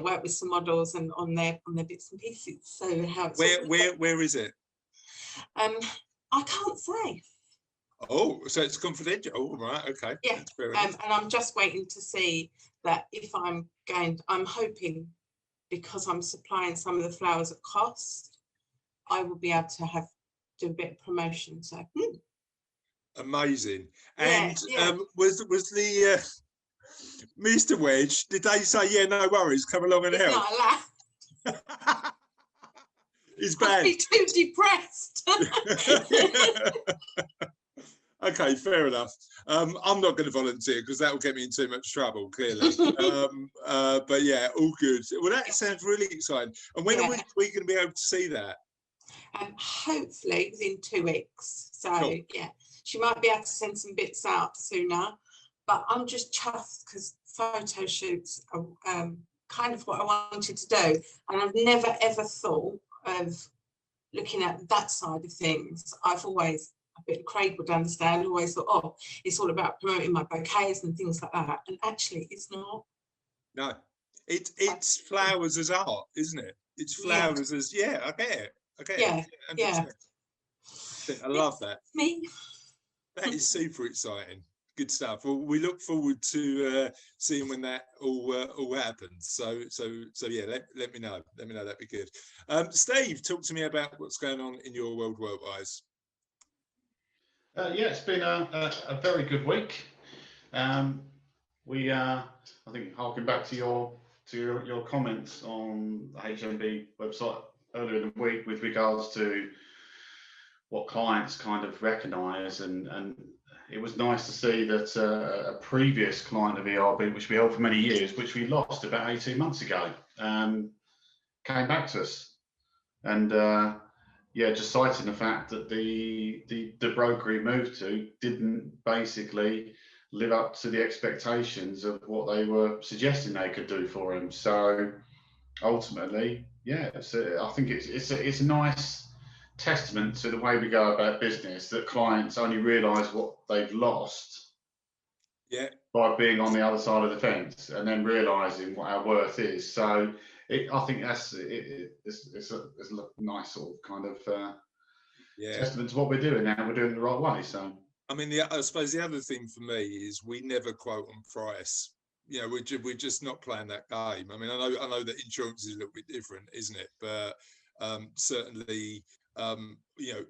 work with some models and on their bits and pieces. So where is it? I can't say. Oh, so it's confidential. Oh, right, okay. Yeah, and I'm just waiting to see that if I'm hoping, because I'm supplying some of the flowers at cost, I will be able to do a bit of promotion. So amazing. And was the Mr. Wedge, did they say, no worries, come along and help? Not allowed. He's bad. I'd be too depressed. Okay, fair enough. I'm not going to volunteer because that will get me in too much trouble, clearly. But yeah, all good. Well, that sounds really exciting. And when are we going to be able to see that? hopefully within 2 weeks. So Cool. yeah, she might be able to send some bits out sooner, but I'm just chuffed because photo shoots are kind of what I wanted to do, and I've never ever thought of looking at that side of things. I've always, a bit Craig would understand, always thought, oh, it's all about promoting my bouquets and things like that, and actually it's not. No, it's flowers as art, isn't it? It's flowers as, yeah, I get it. Yeah, yeah. I love that. Me. That is super exciting. Good stuff. Well, we look forward to seeing when that all happens. So yeah, let me know. Let me know. That'd be good. Steve, talk to me about what's going on in your world work-wise. Yeah, it's been a very good week. We I think harking back to your comments on the HMB website earlier in the week with regards to what clients kind of recognise, and it was nice to see that a previous client of ERB, which we held for many years, which we lost about 18 months ago, came back to us, and yeah, just citing the fact that the broker he moved to didn't basically live up to the expectations of what they were suggesting they could do for him. So ultimately, yeah, I think it's a nice testament to the way we go about business, that clients only realise what they've lost, yeah, by being on the other side of the fence and then realising what our worth is. So I think it's a nice sort of kind of testament to what we're doing now. We're doing it the right way. So I mean, I suppose the other thing for me is we never quote on price. You know, we're just not playing that game. I mean, I know that insurance is a little bit different, isn't it? But certainly, you know,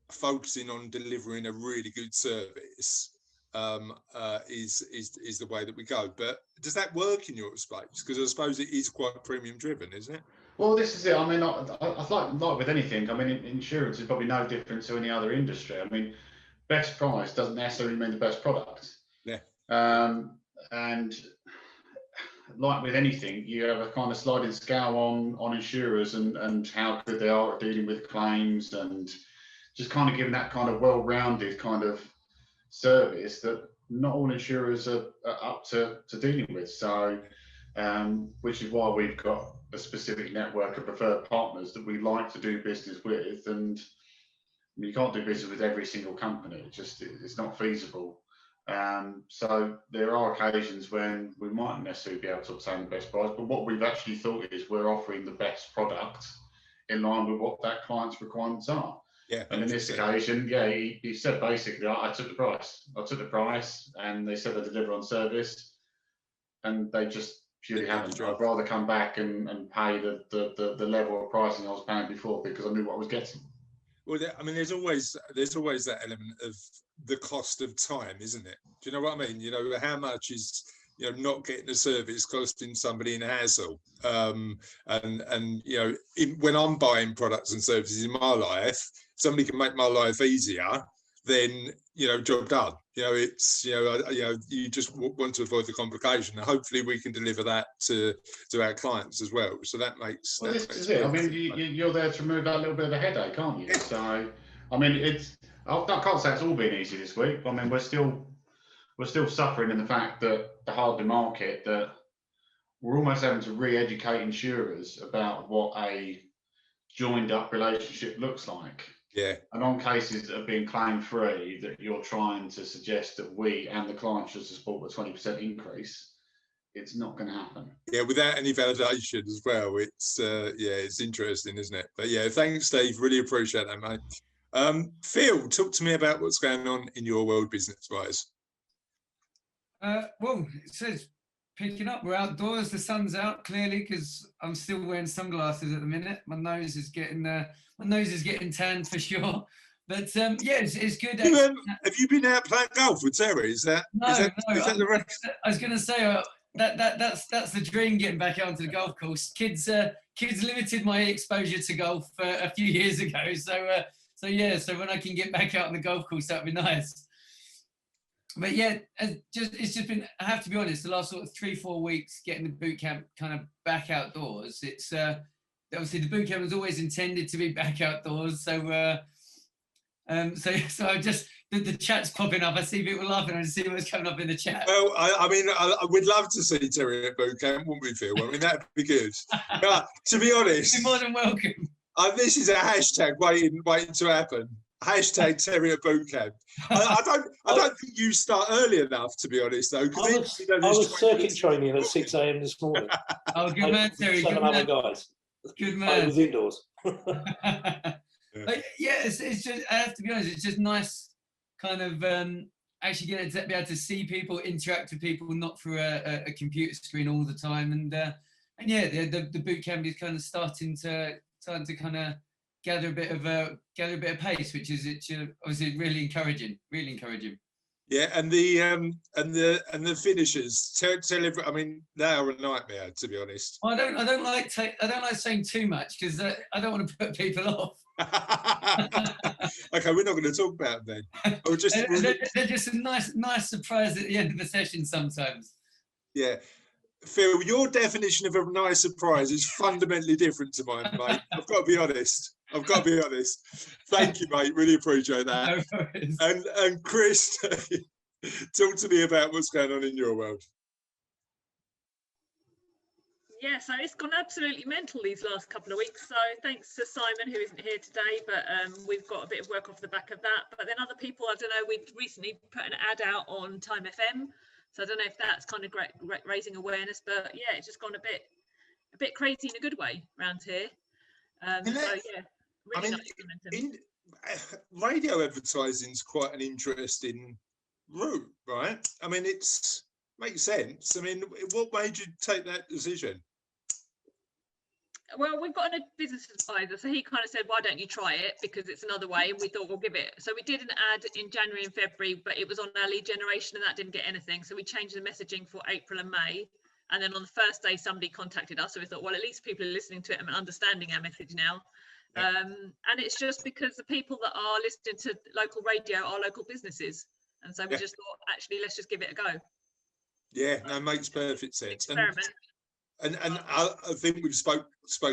focusing on delivering a really good service is the way that we go. But does that work in your space? Because I suppose it is quite premium driven, isn't it? Well, this is it. I mean, I like with anything. I mean, insurance is probably no different to any other industry. I mean, best price doesn't necessarily mean the best product. Yeah. And like with anything, you have a kind of sliding scale on insurers and how good they are at dealing with claims, and just kind of giving that kind of well-rounded kind of service that not all insurers are up to dealing with. So, which is why we've got a specific network of preferred partners that we like to do business with, and you can't do business with every single company. It's not feasible. So there are occasions when we mightn't necessarily be able to obtain the best price, but what we've actually thought is we're offering the best product in line with what that client's requirements are. Yeah. And in this occasion, yeah, he said basically, I took the price. I took the price, and they said they deliver on service, and they just purely haven't. I'd rather come back and pay the level of pricing I was paying before, because I knew what I was getting. Well, I mean, there's always that element of the cost of time, isn't it? Do you know what I mean? You know, how much is, you know, not getting a service costing somebody in hassle? And you know, when I'm buying products and services in my life, somebody can make my life easier, then, you know, job done. You know, it's, you know, you just want to avoid the complication, and hopefully we can deliver that to our clients as well. So that makes. Well, this is it. I mean, you're there to remove that little bit of a headache, aren't you? So, I mean, I can't say it's all been easy this week. I mean, we're still suffering in the fact that the hardening market, that we're almost having to re-educate insurers about what a joined up relationship looks like. Yeah. And on cases that have been claim free, that you're trying to suggest that we and the client should support a 20% increase, it's not going to happen. Yeah, without any validation as well. It's yeah, it's interesting, isn't it? But yeah, thanks, Steve. Really appreciate that, mate. Phil, talk to me about what's going on in your world business-wise. Well, it says picking up. We're outdoors. The sun's out clearly, because I'm still wearing sunglasses at the minute. My nose is getting tanned for sure. But yeah, it's good. Have you been out playing golf with Terry? Is that the rest? I was going to say that's the dream, getting back out onto the golf course. Kids limited my exposure to golf a few years ago. So yeah, so when I can get back out on the golf course, that'd be nice. But yeah, it's just been, I have to be honest, the last sort of 3-4 weeks getting the boot camp kind of back outdoors, it's obviously the boot camp was always intended to be back outdoors. So so I just the chat's popping up. I see people laughing. I see what's coming up in the chat. Well, I mean, we'd love to see Terry at boot camp, wouldn't we, Phil? I mean, that'd be good. But to be honest, You're more than welcome. This is a hashtag waiting to happen. Hashtag Terry at boot camp. I don't think you start early enough, to be honest, though. I was circuit training at 6 a.m. this morning. Oh, good man, Terry. Good man. Guys. Good man. I was indoors. But yeah, it's just, I have to be honest, it's just nice kind of actually getting to be able to see people, interact with people, not through a computer screen all the time. And yeah, the boot camp is kind of starting to kind of gather a bit of pace, which is obviously really encouraging. Yeah, and the finishers. Tell everyone. I mean, they are a nightmare, to be honest. I don't like saying too much because I don't want to put people off. Okay, we're not going to talk about them then. They're just a nice surprise at the end of the session sometimes. Yeah. Phil, your definition of a nice surprise is fundamentally different to mine, mate. I've got to be honest. Thank you, mate. Really appreciate that. No, and Chris, talk to me about what's going on in your world. Yeah, so it's gone absolutely mental these last couple of weeks. So thanks to Simon, who isn't here today, but we've got a bit of work off the back of that. But then other people, I don't know, we've recently put an ad out on Time FM. So I don't know if that's kind of great raising awareness, but yeah, it's just gone a bit crazy in a good way around here. So yeah, really nice momentum. Radio advertising is quite an interesting route, right? I mean, makes sense. I mean, what made you take that decision? Well, we've got a business advisor, so he kind of said, why don't you try it, because it's another way, and we thought we'll give it. So we did an ad in January and February, but it was on our lead generation and that didn't get anything, so we changed the messaging for April and May, and then on the first day somebody contacted us, so we thought, well, at least people are listening to it and understanding our message now. And it's just because the people that are listening to local radio are local businesses, and so we just thought, actually, let's just give it a go. Yeah, that makes perfect sense. Experiment. And I think we've spoke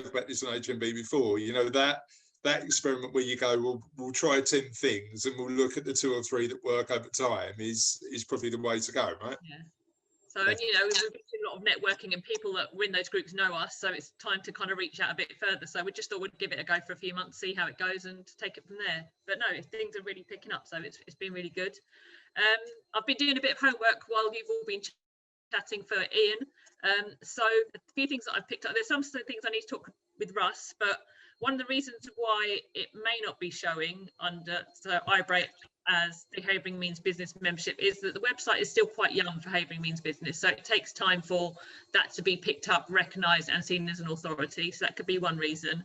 about this on HMB before. You know, that experiment where you go, we'll try 10 things and we'll look at the 2 or 3 that work over time is probably the way to go, right? Yeah. So and, you know, we've been doing a lot of networking and people that were in those groups know us, so it's time to kind of reach out a bit further. So we just thought we'd give it a go for a few months, see how it goes, and take it from there. But no, things are really picking up, so it's been really good. I've been doing a bit of homework while you've all been chatting for Ian. So a few things that I've picked up. There's some things I need to talk with Russ, but one of the reasons why it may not be showing under iBreak as the Havering Means Business membership is that the website is still quite young for Havering Means Business. So it takes time for that to be picked up, recognised and seen as an authority. So that could be one reason.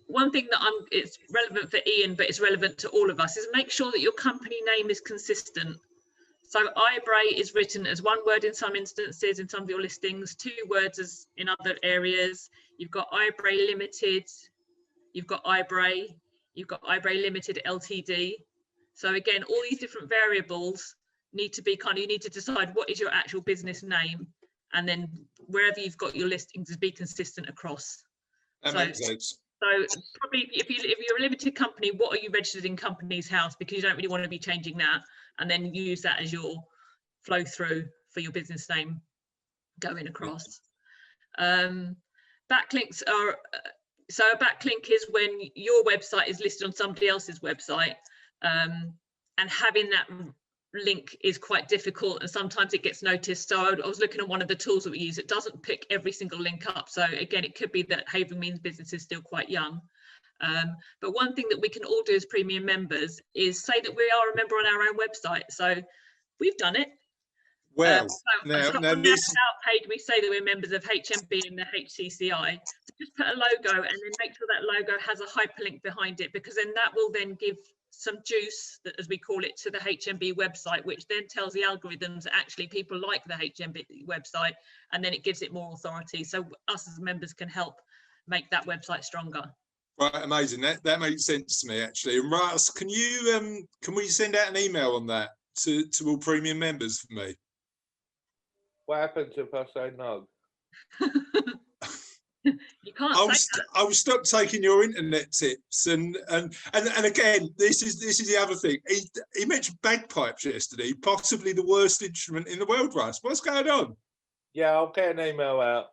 One thing that it's relevant for Ian, but it's relevant to all of us, is make sure that your company name is consistent. So iBray is written as one word in some instances, in some of your listings, 2 words as in other areas. You've got iBray Limited, you've got iBray, you've got iBray Limited Ltd. So again, all these different variables need to be you need to decide what is your actual business name, and then wherever you've got your listings, to be consistent across. That makes sense. So probably if you're a limited company, what are you registered in Companies House? Because you don't really want to be changing that, and then use that as your flow through for your business name going across. Backlinks are, so a backlink is when your website is listed on somebody else's website, and having that link is quite difficult, and sometimes it gets noticed. So I was looking at one of the tools that we use. It doesn't pick every single link up. So again, it could be that Havering Means Business is still quite young. But one thing that we can all do as premium members is say that we are a member on our own website. So we've done it. Well, on our about page, we say that we're members of HMB and the HCCI. So just put a logo and then make sure that logo has a hyperlink behind it, because then that will then give some juice, that, as we call it, to the HMB website, which then tells the algorithms that actually people like the HMB website, and then it gives it more authority. So us as members can help make that website stronger. Right, amazing. That makes sense to me, actually. And Russ, can we send out an email on that to all premium members for me? What happens if I say no? You can't say that. I will stop taking your internet tips, and again, this is the other thing. He mentioned bagpipes yesterday, possibly the worst instrument in the world, Russ. What's going on? Yeah, I'll get an email out.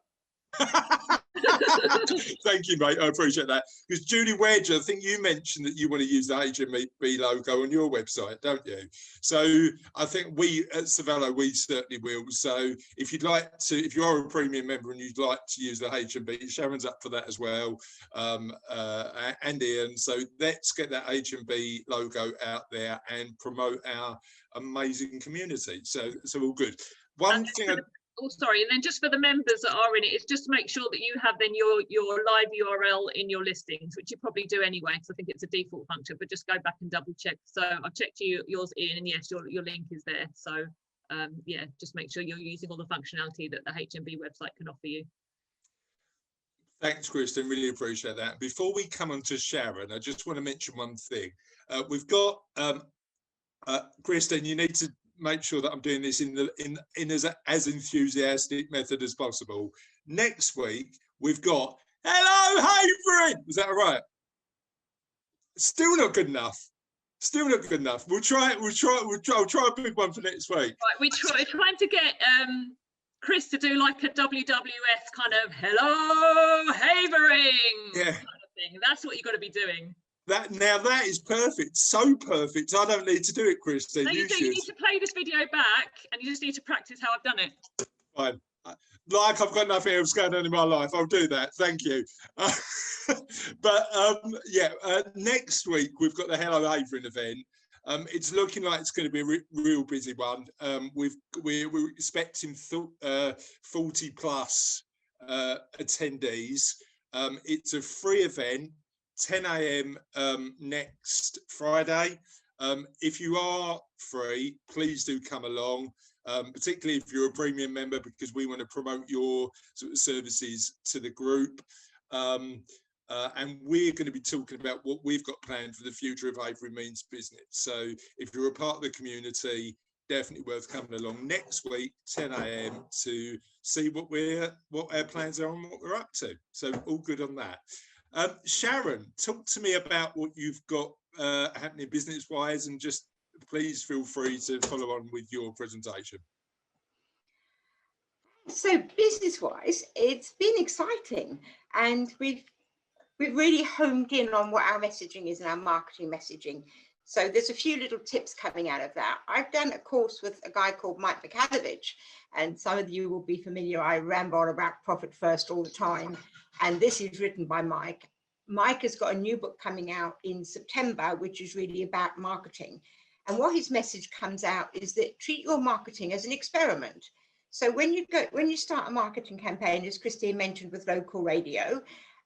Thank you, mate. I appreciate that. Because Julie Wedge, I think you mentioned that you want to use the HMB logo on your website, don't you? So I think we at Savello, we certainly will. So if you'd like to, if you are a premium member and you'd like to use the HMB, Sharon's up for that as well, and Ian. So let's get that HMB logo out there and promote our amazing community. So all good. One thing. Oh, sorry, and then just for the members that are in it, it's just to make sure that you have then your live URL in your listings, which you probably do anyway, because I think it's a default function, but just go back and double check. So I've checked yours in, and yes, your link is there. So yeah, just make sure you're using all the functionality that the HMB website can offer you. Thanks, Kristen, really appreciate that. Before we come on to Sharon, I just want to mention one thing. We've got, Kristen, you need to make sure that I'm doing this in as enthusiastic method as possible. Next week we've got hello Havering. Is that all right? Still not good enough. Still not good enough. We'll try I'll try a big one for next week. Right, we're trying to get Chris to do like a WWF kind of hello Havering kind of thing. That's what you've got to be doing. That is perfect, so perfect. I don't need to do it, Christine. No, you need to play this video back, and you just need to practice how I've done it. Fine. Like I've got nothing else going on in my life. I'll do that. Thank you. Next week we've got the Hello Havering event. It's looking like it's going to be a real busy one. We're expecting 40 plus attendees. It's a free event. 10 a.m. Next Friday. If you are free, please do come along, particularly if you're a premium member, because we want to promote your sort of services to the group. And we're going to be talking about what we've got planned for the future of Havering Means Business. So if you're a part of the community, definitely worth coming along next week, 10 a.m. to see what our plans are and what we're up to. So all good on that. Sharon, talk to me about what you've got happening business-wise, and just please feel free to follow on with your presentation. So business-wise, it's been exciting, and we've really honed in on what our messaging is and our marketing messaging. So there's a few little tips coming out of that. I've done a course with a guy called Mike Michalowicz, and some of you will be familiar. I ramble on about profit first all the time. And this is written by Mike. Mike has got a new book coming out in September, which is really about marketing. And what his message comes out is that treat your marketing as an experiment. So when you start a marketing campaign, as Christine mentioned with local radio,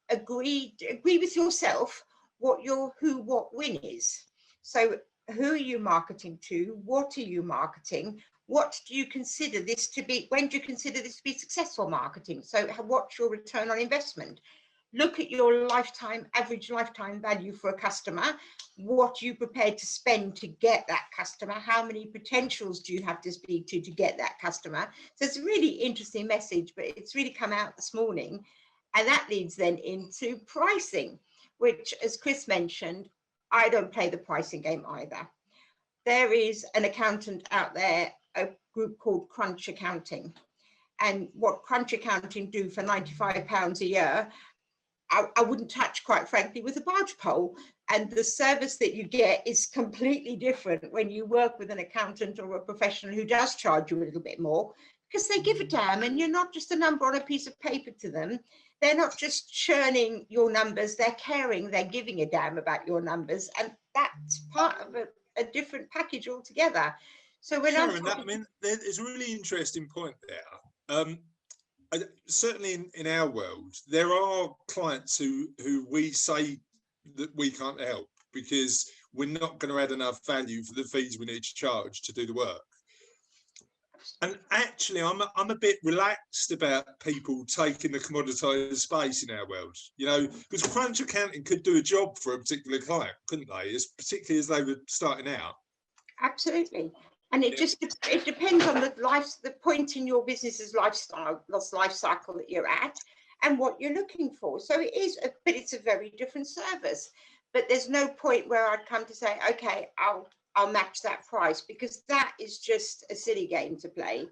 agree with yourself what your who, what, when is. So who are you marketing to? What are you marketing? What do you consider this to be? When do you consider this to be successful marketing? So what's your return on investment? Look at your average lifetime value for a customer. What are you prepared to spend to get that customer? How many potentials do you have to speak to get that customer? So it's a really interesting message, but it's really come out this morning. And that leads then into pricing, which, as Chris mentioned, I don't play the pricing game either. There is an accountant out there, a group called Crunch Accounting. And what Crunch Accounting do for £95 a year, I wouldn't touch, quite frankly, with a barge pole. And the service that you get is completely different when you work with an accountant or a professional who does charge you a little bit more, because they give a damn, and you're not just a number on a piece of paper to them. They're not just churning your numbers, they're caring, they're giving a damn about your numbers. And that's part of a different package altogether. So when Sharon, there's a really interesting point there. Certainly in our world, there are clients who we say that we can't help because we're not going to add enough value for the fees we need to charge to do the work. And actually, I'm a bit relaxed about people taking the commoditized space in our world, you know, because Crunch Accounting could do a job for a particular client, couldn't they? Particularly as they were starting out. Absolutely. And it depends on the point in your business's life cycle that you're at, and what you're looking for. So it is, but it's a very different service. But there's no point where I'd come to say, okay, I'll match that price, because that is just a silly game to play.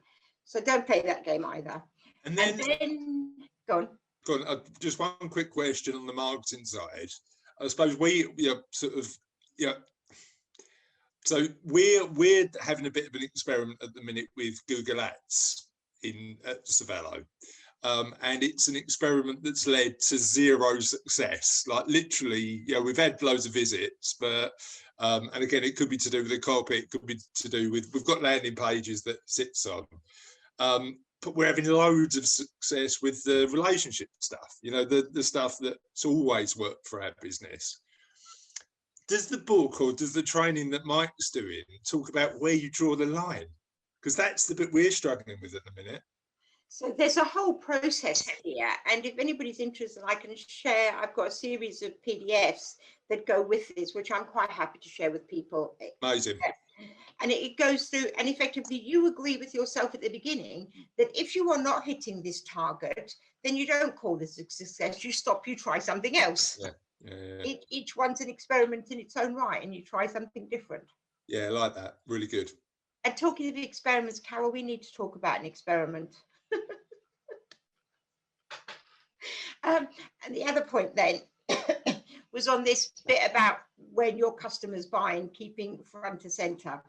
So don't play that game either. And then go on. Go on, just one quick question on the marketing side. I suppose we so we're having a bit of an experiment at the minute with Google Ads at Cervelo. And it's an experiment that's led to zero success. Like literally, we've had loads of visits, but and again, it could be to do with the carpet, it could be to do with, we've got landing pages that sits on. But we're having loads of success with the relationship stuff, the stuff that's always worked for our business. Does the book or does the training that Mike's doing talk about where you draw the line? Because that's the bit we're struggling with at the minute. So there's a whole process here, and if anybody's interested, I can share. I've got a series of PDFs that go with this, which I'm quite happy to share with people. Amazing. And it goes through, and effectively you agree with yourself at the beginning that if you are not hitting this target, then you don't call this a success. You stop, you try something else. Yeah. Each one's an experiment in its own right, and you try something different. Yeah, I like that. Really good. And talking of experiments, Carol, we need to talk about an experiment. And the other point then was on this bit about when your customers buy and keeping front and center.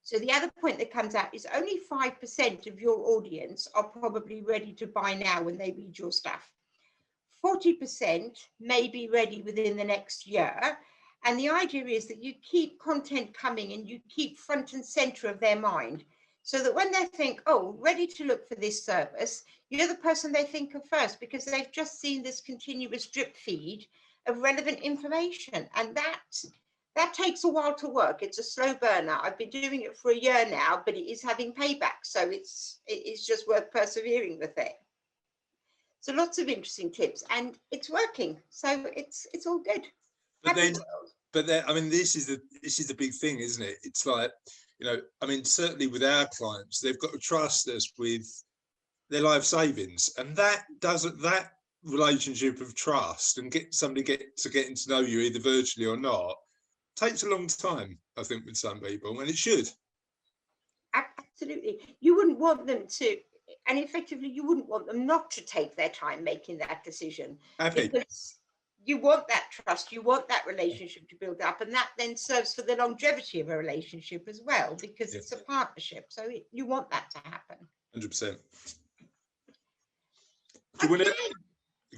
So the other point that comes out is only 5% of your audience are probably ready to buy now when they read your stuff. 40% may be ready within the next year. And the idea is that you keep content coming and you keep front and center of their mind, so that when they think, oh, ready to look for this service, you're the person they think of first, because they've just seen this continuous drip feed of relevant information. And that takes a while to work. It's a slow burner. I've been doing it for a year now, but it is having payback. So it is just worth persevering with it. So lots of interesting tips, and it's working. So it's all good. But then, I mean, this is the big thing, isn't it? It's like, I mean, certainly with our clients, they've got to trust us with their life savings, and that relationship of trust and getting to know you either virtually or not takes a long time, I think, with some people, and it should. Absolutely. You wouldn't want them to, and effectively you wouldn't want them not to take their time making that decision. Because you want that trust, you want that relationship to build up, and that then serves for the longevity of a relationship as well, because it's a partnership. So you want that to happen. 100%. Do you want to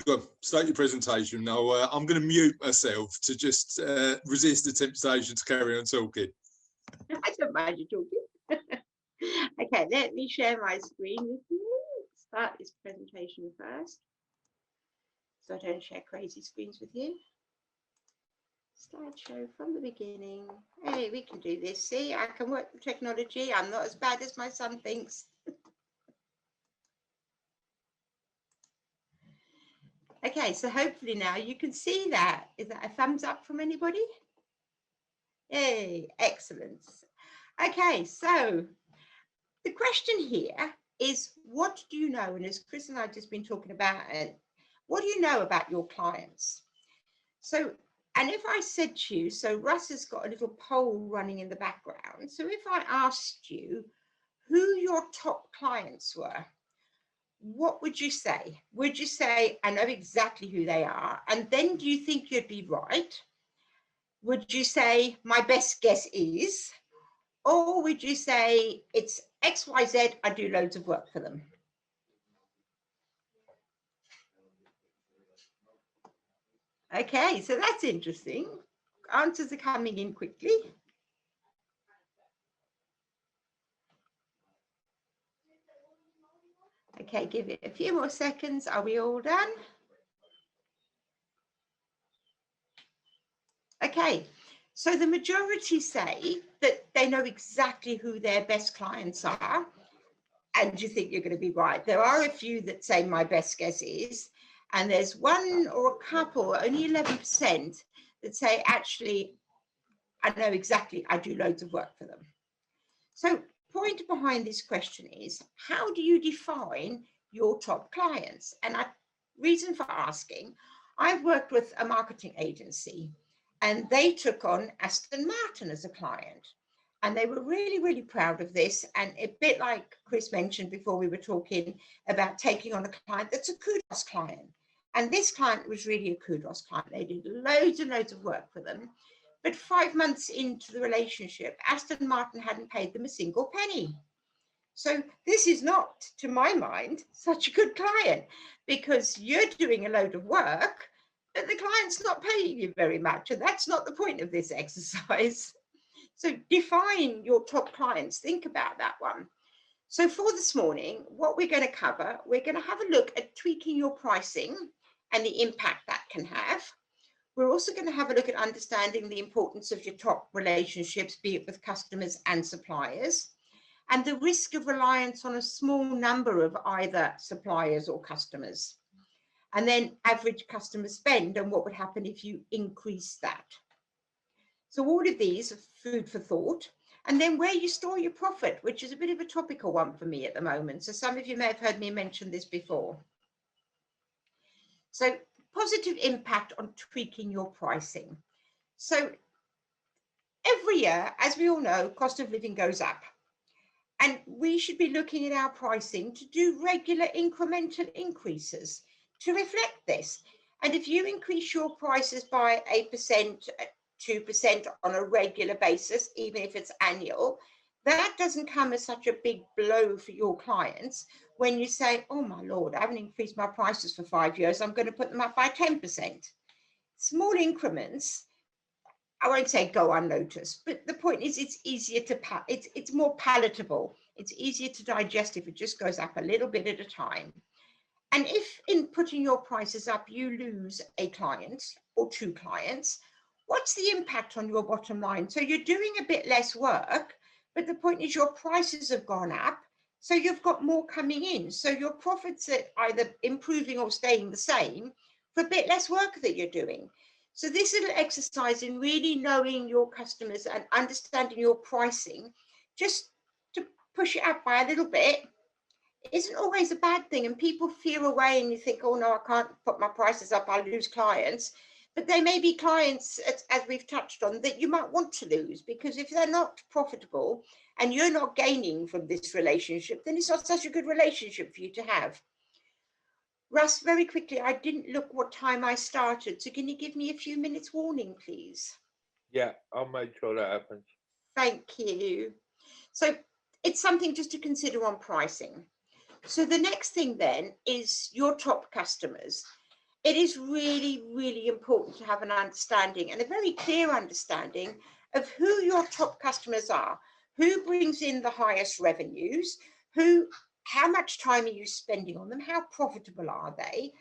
go on, start your presentation? Now, I'm going to mute myself to just resist the temptation to carry on talking. I don't mind you talking. Okay, let me share my screen with you. Start this presentation first, so I don't share crazy screens with you. Slideshow from the beginning. Hey, we can do this. See, I can work with technology. I'm not as bad as my son thinks. Okay, so hopefully now you can see that. Is that a thumbs up from anybody? Yay, excellent. Okay, so the question here is, what do you know? And as Chris and I have just been talking about, what do you know about your clients? So, and if I said to you, so Russ has got a little poll running in the background. So if I asked you who your top clients were, what would you say? Would you say, I know exactly who they are? And then do you think you'd be right? Would you say, my best guess is? Or would you say, it's XYZ, I do loads of work for them? Okay, so that's interesting. Answers are coming in quickly. Okay, give it a few more seconds. Are we all done? Okay, so the majority say that they know exactly who their best clients are, and you think you're going to be right. There are a few that say my best guess is, and there's one or a couple, only 11%, that say actually, I know exactly, I do loads of work for them. So point behind this question is, how do you define your top clients? And reason for asking, I've worked with a marketing agency and they took on Aston Martin as a client. And they were really, really proud of this. And a bit like Chris mentioned before we were talking about taking on a client that's a kudos client. And this client was really a kudos client. They did loads and loads of work for them. But 5 months into the relationship, Aston Martin hadn't paid them a single penny. So this is not, to my mind, such a good client, because you're doing a load of work, but the client's not paying you very much. And that's not the point of this exercise. So define your top clients. Think about that one. So for this morning, what we're going to cover, we're going to have a look at tweaking your pricing and the impact that can have. We're also going to have a look at understanding the importance of your top relationships, be it with customers and suppliers, and the risk of reliance on a small number of either suppliers or customers. And then average customer spend and what would happen if you increase that. So all of these are food for thought. And then where you store your profit, which is a bit of a topical one for me at the moment. So some of you may have heard me mention this before. So positive impact on tweaking your pricing. So every year, as we all know, cost of living goes up. And we should be looking at our pricing to do regular incremental increases to reflect this. And if you increase your prices by 8%, 2% on a regular basis, even if it's annual, that doesn't come as such a big blow for your clients when you say, oh my Lord, I haven't increased my prices for 5 years, I'm going to put them up by 10%. Small increments, I won't say go unnoticed, but the point is it's easier to, it's more palatable. It's easier to digest if it just goes up a little bit at a time. And if in putting your prices up, you lose a client or 2 clients, what's the impact on your bottom line? So you're doing a bit less work, but the point is your prices have gone up, so you've got more coming in. So your profits are either improving or staying the same for a bit less work that you're doing. So this little exercise in really knowing your customers and understanding your pricing, just to push it up by a little bit, isn't always a bad thing. And people fear away and you think, oh no, I can't put my prices up, I'll lose clients. But they may be clients, as we've touched on, that you might want to lose, because if they're not profitable and you're not gaining from this relationship, then it's not such a good relationship for you to have. Russ, very quickly, I didn't look what time I started. So can you give me a few minutes warning, please? Yeah, I'll make sure that happens. Thank you. So it's something just to consider on pricing. So the next thing then is your top customers. It is really, really important to have an understanding and a very clear understanding of who your top customers are, who brings in the highest revenues, how much time are you spending on them, how profitable are they?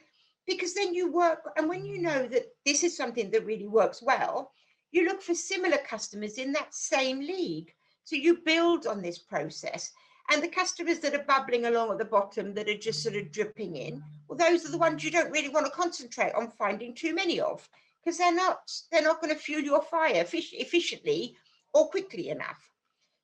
Because then you work, and when you know that this is something that really works well, you look for similar customers in that same league. So you build on this process. And the customers that are bubbling along at the bottom that are just sort of dripping in, well, those are the ones you don't really want to concentrate on finding too many of, because they're not going to fuel your fire efficiently or quickly enough.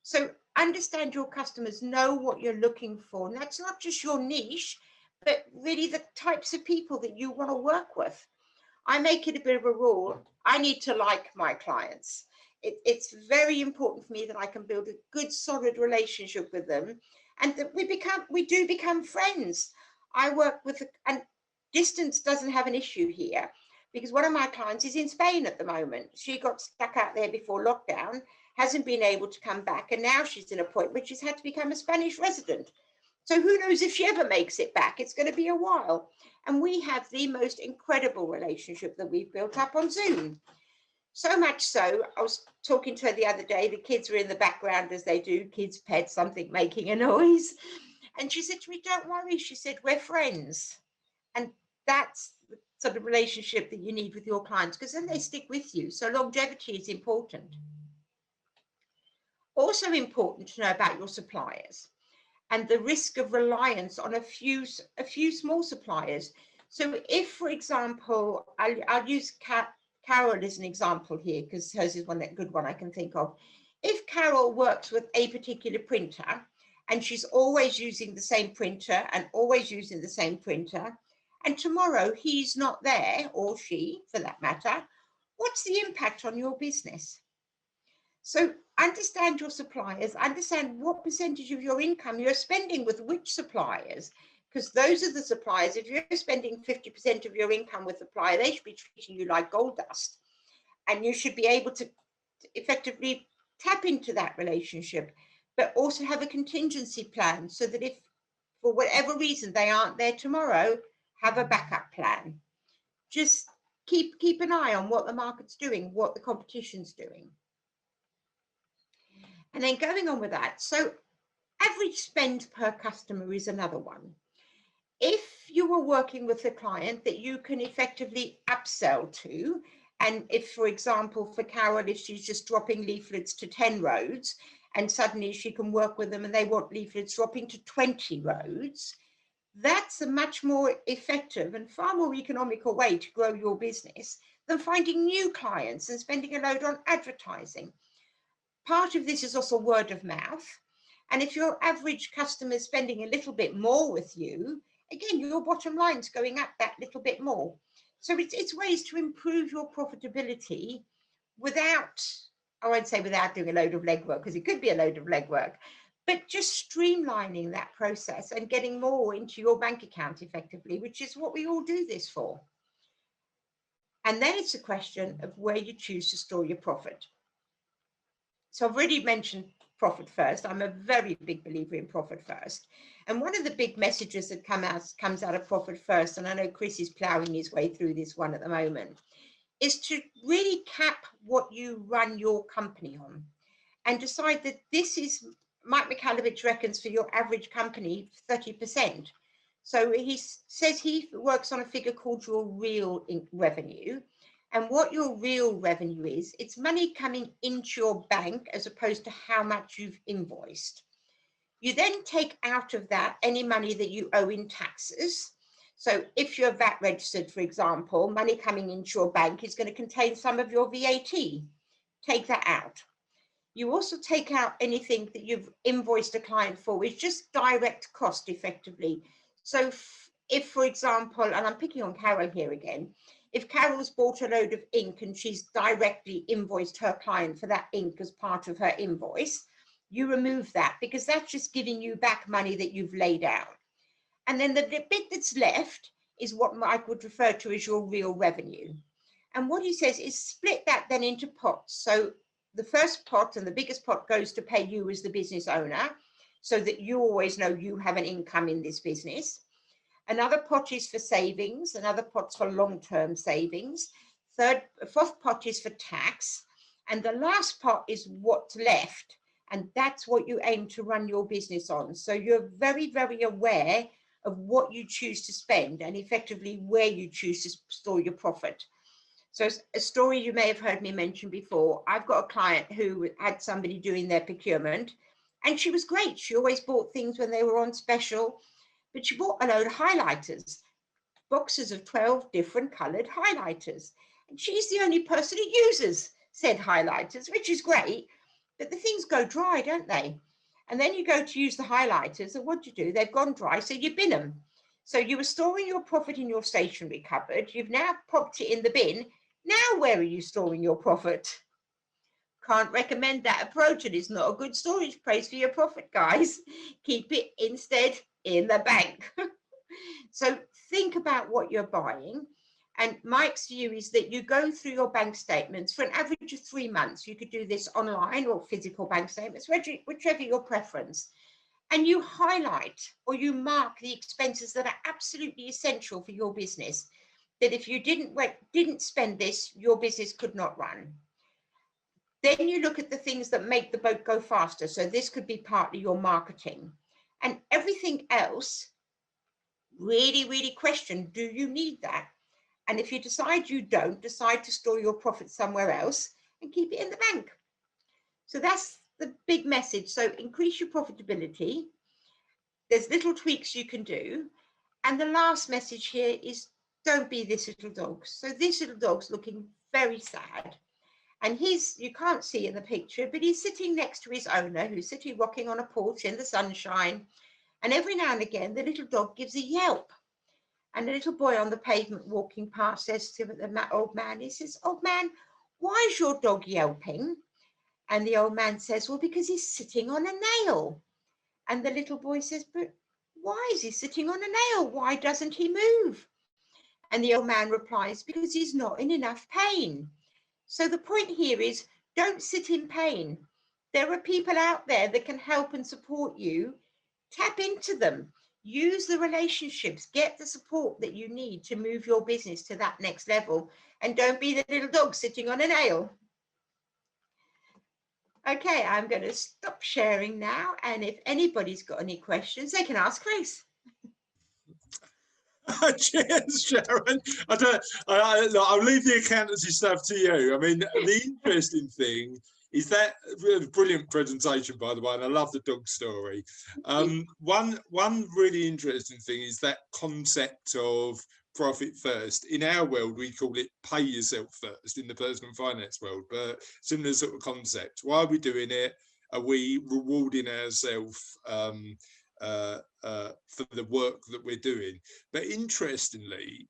So understand your customers, know what you're looking for. And that's not just your niche, but really the types of people that you want to work with. I make it a bit of a rule. I need to like my clients. It's very important for me that I can build a good, solid relationship with them, and that we do become friends. I work with, and distance doesn't have an issue here, because one of my clients is in Spain at the moment. She got stuck out there before lockdown, hasn't been able to come back, and now she's in a point where she's had to become a Spanish resident. So who knows if she ever makes it back? It's going to be a while. And we have the most incredible relationship that we've built up on Zoom. So much so, I was talking to her the other day, the kids were in the background as they do, kids, pets, something making a noise. And she said to me, don't worry, she said, we're friends. And that's the sort of relationship that you need with your clients, because then they stick with you. So longevity is important. Also important to know about your suppliers and the risk of reliance on a few small suppliers. So if, for example, I'll use Carol is an example here, because hers is a good one I can think of. If Carol works with a particular printer and she's always using the same printer and always using the same printer, and tomorrow he's not there, or she for that matter, what's the impact on your business? So understand your suppliers, understand what percentage of your income you're spending with which suppliers, because those are the suppliers. If you're spending 50% of your income with a supplier, they should be treating you like gold dust. And you should be able to effectively tap into that relationship, but also have a contingency plan so that if for whatever reason they aren't there tomorrow, have a backup plan. Just keep an eye on what the market's doing, what the competition's doing. And then going on with that, so average spend per customer is another one. If you are working with a client that you can effectively upsell to, and if, for example, for Carol, if she's just dropping leaflets to 10 roads, and suddenly she can work with them and they want leaflets dropping to 20 roads, that's a much more effective and far more economical way to grow your business than finding new clients and spending a load on advertising. Part of this is also word of mouth. And if your average customer is spending a little bit more with you, again, your bottom line's going up that little bit more. So it's ways to improve your profitability without, I won't say without doing a load of legwork, because it could be a load of legwork, but just streamlining that process and getting more into your bank account effectively, which is what we all do this for. And then it's a question of where you choose to store your profit. So I've already mentioned profit first. I'm a very big believer in profit first. And one of the big messages that comes out of profit first, and I know Chris is ploughing his way through this one at the moment, is to really cap what you run your company on and decide that this is, Mike Mikhailovich reckons for your average company, 30%. So he says he works on a figure called your real revenue. And what your real revenue is, it's money coming into your bank as opposed to how much you've invoiced. You then take out of that any money that you owe in taxes. So if you're VAT registered, for example, money coming into your bank is going to contain some of your VAT. Take that out. You also take out anything that you've invoiced a client for, which is just direct cost effectively. So if, for example, and I'm picking on Carol here again, if Carol's bought a load of ink and she's directly invoiced her client for that ink as part of her invoice, you remove that because that's just giving you back money that you've laid out. And then the bit that's left is what Mike would refer to as your real revenue. And what he says is split that then into pots. So the first pot and the biggest pot goes to pay you as the business owner so that you always know you have an income in this business. Another pot is for savings, another pot's for long-term savings. Fourth pot is for tax. And the last pot is what's left. And that's what you aim to run your business on. So you're very, very aware of what you choose to spend and effectively where you choose to store your profit. So a story you may have heard me mention before, I've got a client who had somebody doing their procurement and she was great. She always bought things when they were on special. But she bought a load of highlighters, boxes of 12 different coloured highlighters. And she's the only person who uses said highlighters, which is great, but the things go dry, don't they? And then you go to use the highlighters, and what do you do? They've gone dry, so you bin them. So you were storing your profit in your stationery cupboard. You've now popped it in the bin. Now where are you storing your profit? Can't recommend that approach. It is not a good storage place for your profit, guys. Keep it instead in the bank. So think about what you're buying. And Mike's view is that you go through your bank statements for an average of 3 months. You could do this online or physical bank statements, whichever your preference. And you highlight or you mark the expenses that are absolutely essential for your business. That if you didn't spend this, your business could not run. Then you look at the things that make the boat go faster. So this could be partly your marketing. And everything else, really, really question, do you need that? And if you decide you don't, decide to store your profit somewhere else and keep it in the bank. So that's the big message. So increase your profitability. There's little tweaks you can do. And the last message here is don't be this little dog. So this little dog's looking very sad. And you can't see in the picture, but he's sitting next to his owner, who's sitting rocking on a porch in the sunshine. And every now and again, the little dog gives a yelp. And a little boy on the pavement walking past says to the old man, he says, "Old man, why is your dog yelping?" And the old man says, "Well, because he's sitting on a nail." And the little boy says, "But why is he sitting on a nail? Why doesn't he move?" And the old man replies, "Because he's not in enough pain." So the point here is, don't sit in pain. There are people out there that can help and support you. Tap into them. Use the relationships. Get the support that you need to move your business to that next level. And don't be the little dog sitting on a nail. Okay, I'm going to stop sharing now. And if anybody's got any questions, they can ask Grace. Cheers, Sharon. I'll leave the accountancy stuff to you. I mean, the interesting thing is that brilliant presentation, by the way, and I love the dog story. One really interesting thing is that concept of profit first. In our world, we call it pay yourself first in the personal finance world, but similar sort of concept. Why are we doing it? Are we rewarding ourselves for the work that we're doing? But interestingly,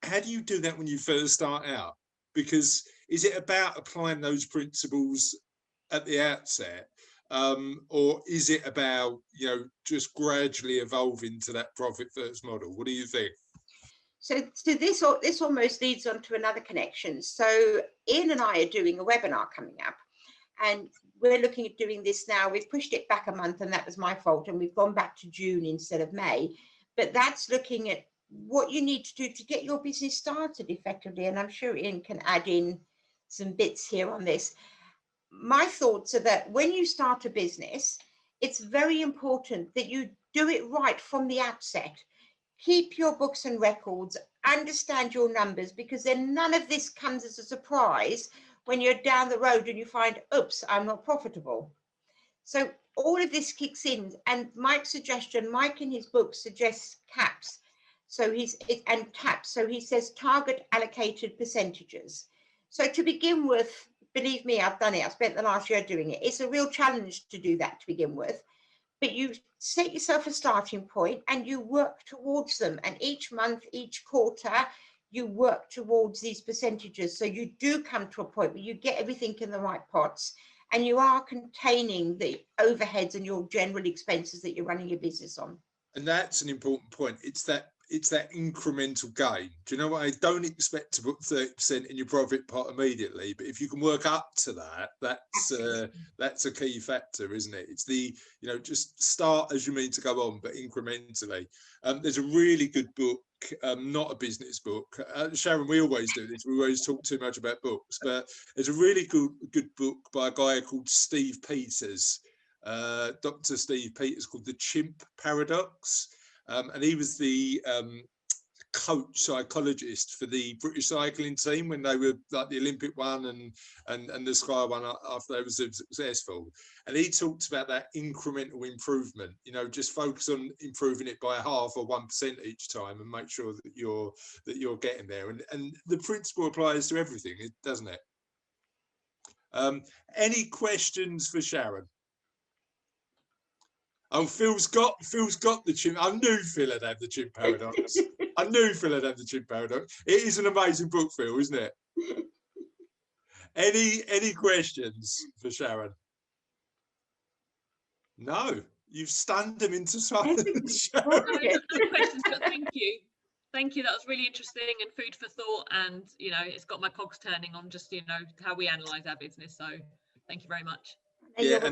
how do you do that when you first start out? Because is it about applying those principles at the outset, or is it about, you know, just gradually evolving to that profit first model? What do you think? So this almost leads on to another connection. So Ian and I are doing a webinar coming up, and we're looking at doing this now. We've pushed it back a month, and that was my fault, and we've gone back to June instead of May. But that's looking at what you need to do to get your business started effectively. And I'm sure Ian can add in some bits here on this. My thoughts are that when you start a business, it's very important that you do it right from the outset. Keep your books and records, understand your numbers, because then none of this comes as a surprise when you're down the road and you find, oops, I'm not profitable. So all of this kicks in, and Mike's suggestion, Mike in his book suggests caps. So and taps. So he says target allocated percentages. So to begin with, believe me, I've done it. I've spent the last year doing it. It's a real challenge to do that to begin with. But you set yourself a starting point and you work towards them. And each month, each quarter, you work towards these percentages. So you do come to a point where you get everything in the right pots and you are containing the overheads and your general expenses that you're running your business on. And that's an important point. It's that incremental gain. Do you know what? I don't expect to put 30% in your profit pot immediately, but if you can work up to that, that's a key factor, isn't it? It's the, you know, just start as you mean to go on, but incrementally. There's a really good book, not a business book. Sharon, we always do this. We always talk too much about books, but there's a really good book by a guy called Steve Peters. Dr. Steve Peters, called The Chimp Paradox. And he was the coach psychologist for the British cycling team when they were like the Olympic one and the Sky one after they were successful. And he talked about that incremental improvement, you know, just focus on improving it by 0.5 or 1% each time and make sure that you're getting there. And the principle applies to everything, doesn't it? Any questions for Sharon? Oh, Phil's got the chimp. I knew Phil had had the Chimp Paradox. I knew Phil had had the Chimp Paradox. It is an amazing book, Phil, isn't it? Any questions for Sharon? No, you've stunned him into silence. No questions, but thank you. Thank you. That was really interesting and food for thought. And you know, it's got my cogs turning on just, you know, how we analyse our business. So thank you very much. Yeah,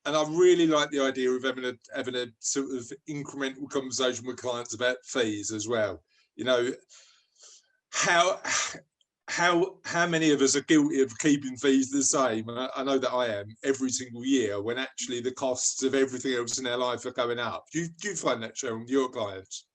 and I really like the idea of having a sort of incremental conversation with clients about fees as well. You know, how many of us are guilty of keeping fees the same? I know that I am every single year when actually the costs of everything else in our life are going up. Do you find that, Sharon, with your clients?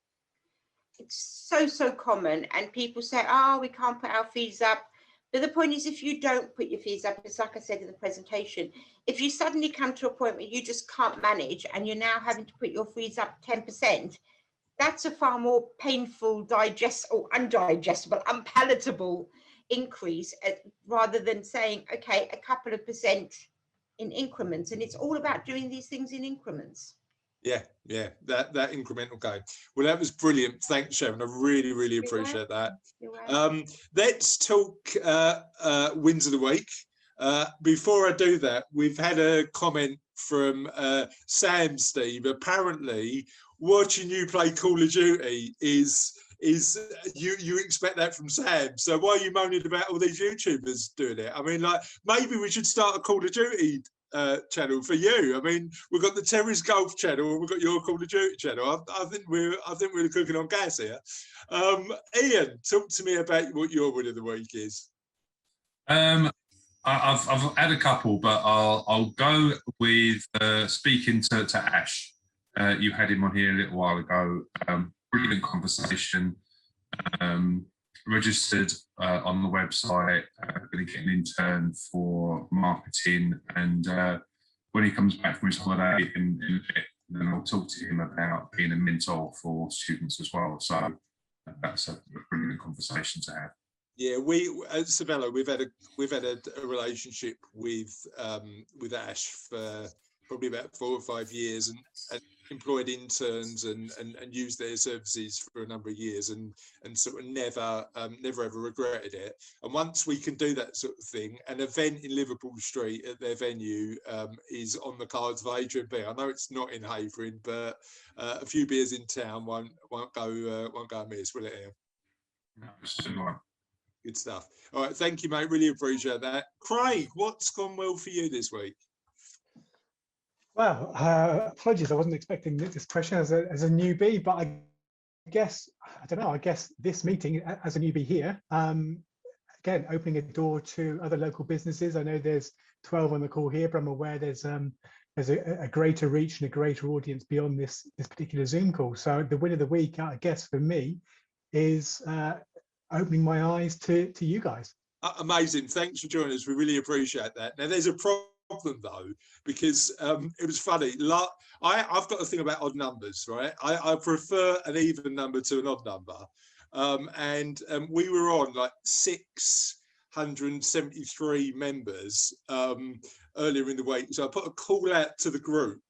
It's so common, and people say, oh, we can't put our fees up. But the point is, if you don't put your fees up, it's like I said in the presentation, if you suddenly come to a point where you just can't manage and you're now having to put your fees up 10%, that's a far more painful, undigestible, unpalatable increase rather than saying, okay, a couple of percent in increments. And it's all about doing these things in increments. Yeah, that incremental gain. Well, that was brilliant. Thanks, Sharon. I really appreciate that. Let's talk wins of the week. Before I do that, we've had a comment from Sam Steve. Apparently, watching you play Call of Duty is you expect that from Sam. So why are you moaning about all these YouTubers doing it? I mean, like, maybe we should start a Call of Duty channel for you. I mean, we've got the Terry's Golf channel and we've got your Call of Duty channel. I think we're cooking on gas here. Ian, talk to me about what your win of the week is. I've had a couple, but I'll go with speaking to Ash. You had him on here a little while ago. Brilliant conversation. Registered on the website. Going to get an intern for marketing, and when he comes back from his holiday in a bit, then I'll talk to him about being a mentor for students as well. So that's a brilliant conversation to have. Yeah, we at Sabella, we've had a relationship with Ash for probably about 4 or 5 years, and employed interns and used their services for a number of years, and sort of never ever regretted it. And once we can do that sort of thing, an event in Liverpool Street at their venue is on the cards for HMB. I know it's not in Havering, but a few beers in town won't go amiss, will it, Ian? No, it's good stuff. All right, thank you, mate. Really appreciate that. Craig, what's gone well for you this week? Well, apologies, I wasn't expecting this question as a newbie, but I guess this meeting as a newbie here, again, opening a door to other local businesses. I know there's 12 on the call here, but I'm aware there's a greater reach and a greater audience beyond this particular Zoom call. So the win of the week, I guess, for me is opening my eyes to you guys. Amazing. Thanks for joining us. We really appreciate that. Now, there's a problem though, because it was funny. I've got a thing about odd numbers, right? I prefer an even number to an odd number. And we were on like 673 members earlier in the week. So I put a call out to the group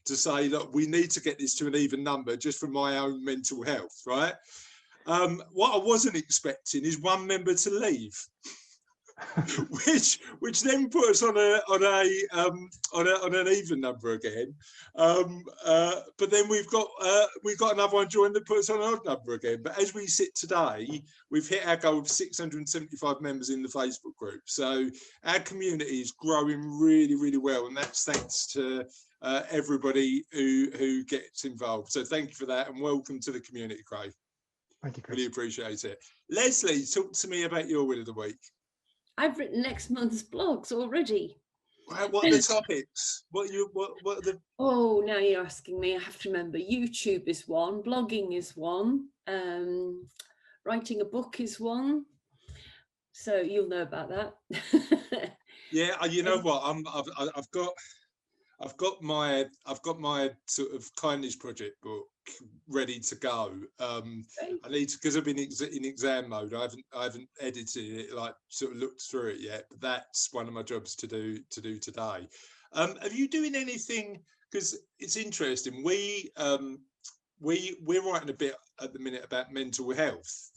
to say, look, we need to get this to an even number just for my own mental health, right? What I wasn't expecting is one member to leave. which then put us on an even number again, but then we've got another one joined that puts us on an odd number again. But as we sit today, we've hit our goal of 675 members in the Facebook group. So our community is growing really well, and that's thanks to everybody who gets involved. So thank you for that, and welcome to the community, Craig. Thank you, Chris. Really appreciate it. Leslie, talk to me about your win of the week. I've written next month's blogs already. What are the topics? What are the? Oh, now you're asking me. I have to remember. YouTube is one. Blogging is one. Writing a book is one. So you'll know about that. Yeah, you know what? I've got my sort of kindness project book ready to go. I need to, because I've been in exam mode. I haven't edited it, like sort of looked through it yet. But that's one of my jobs to do today. Are you doing anything? Because it's interesting. We're writing a bit at the minute about mental health.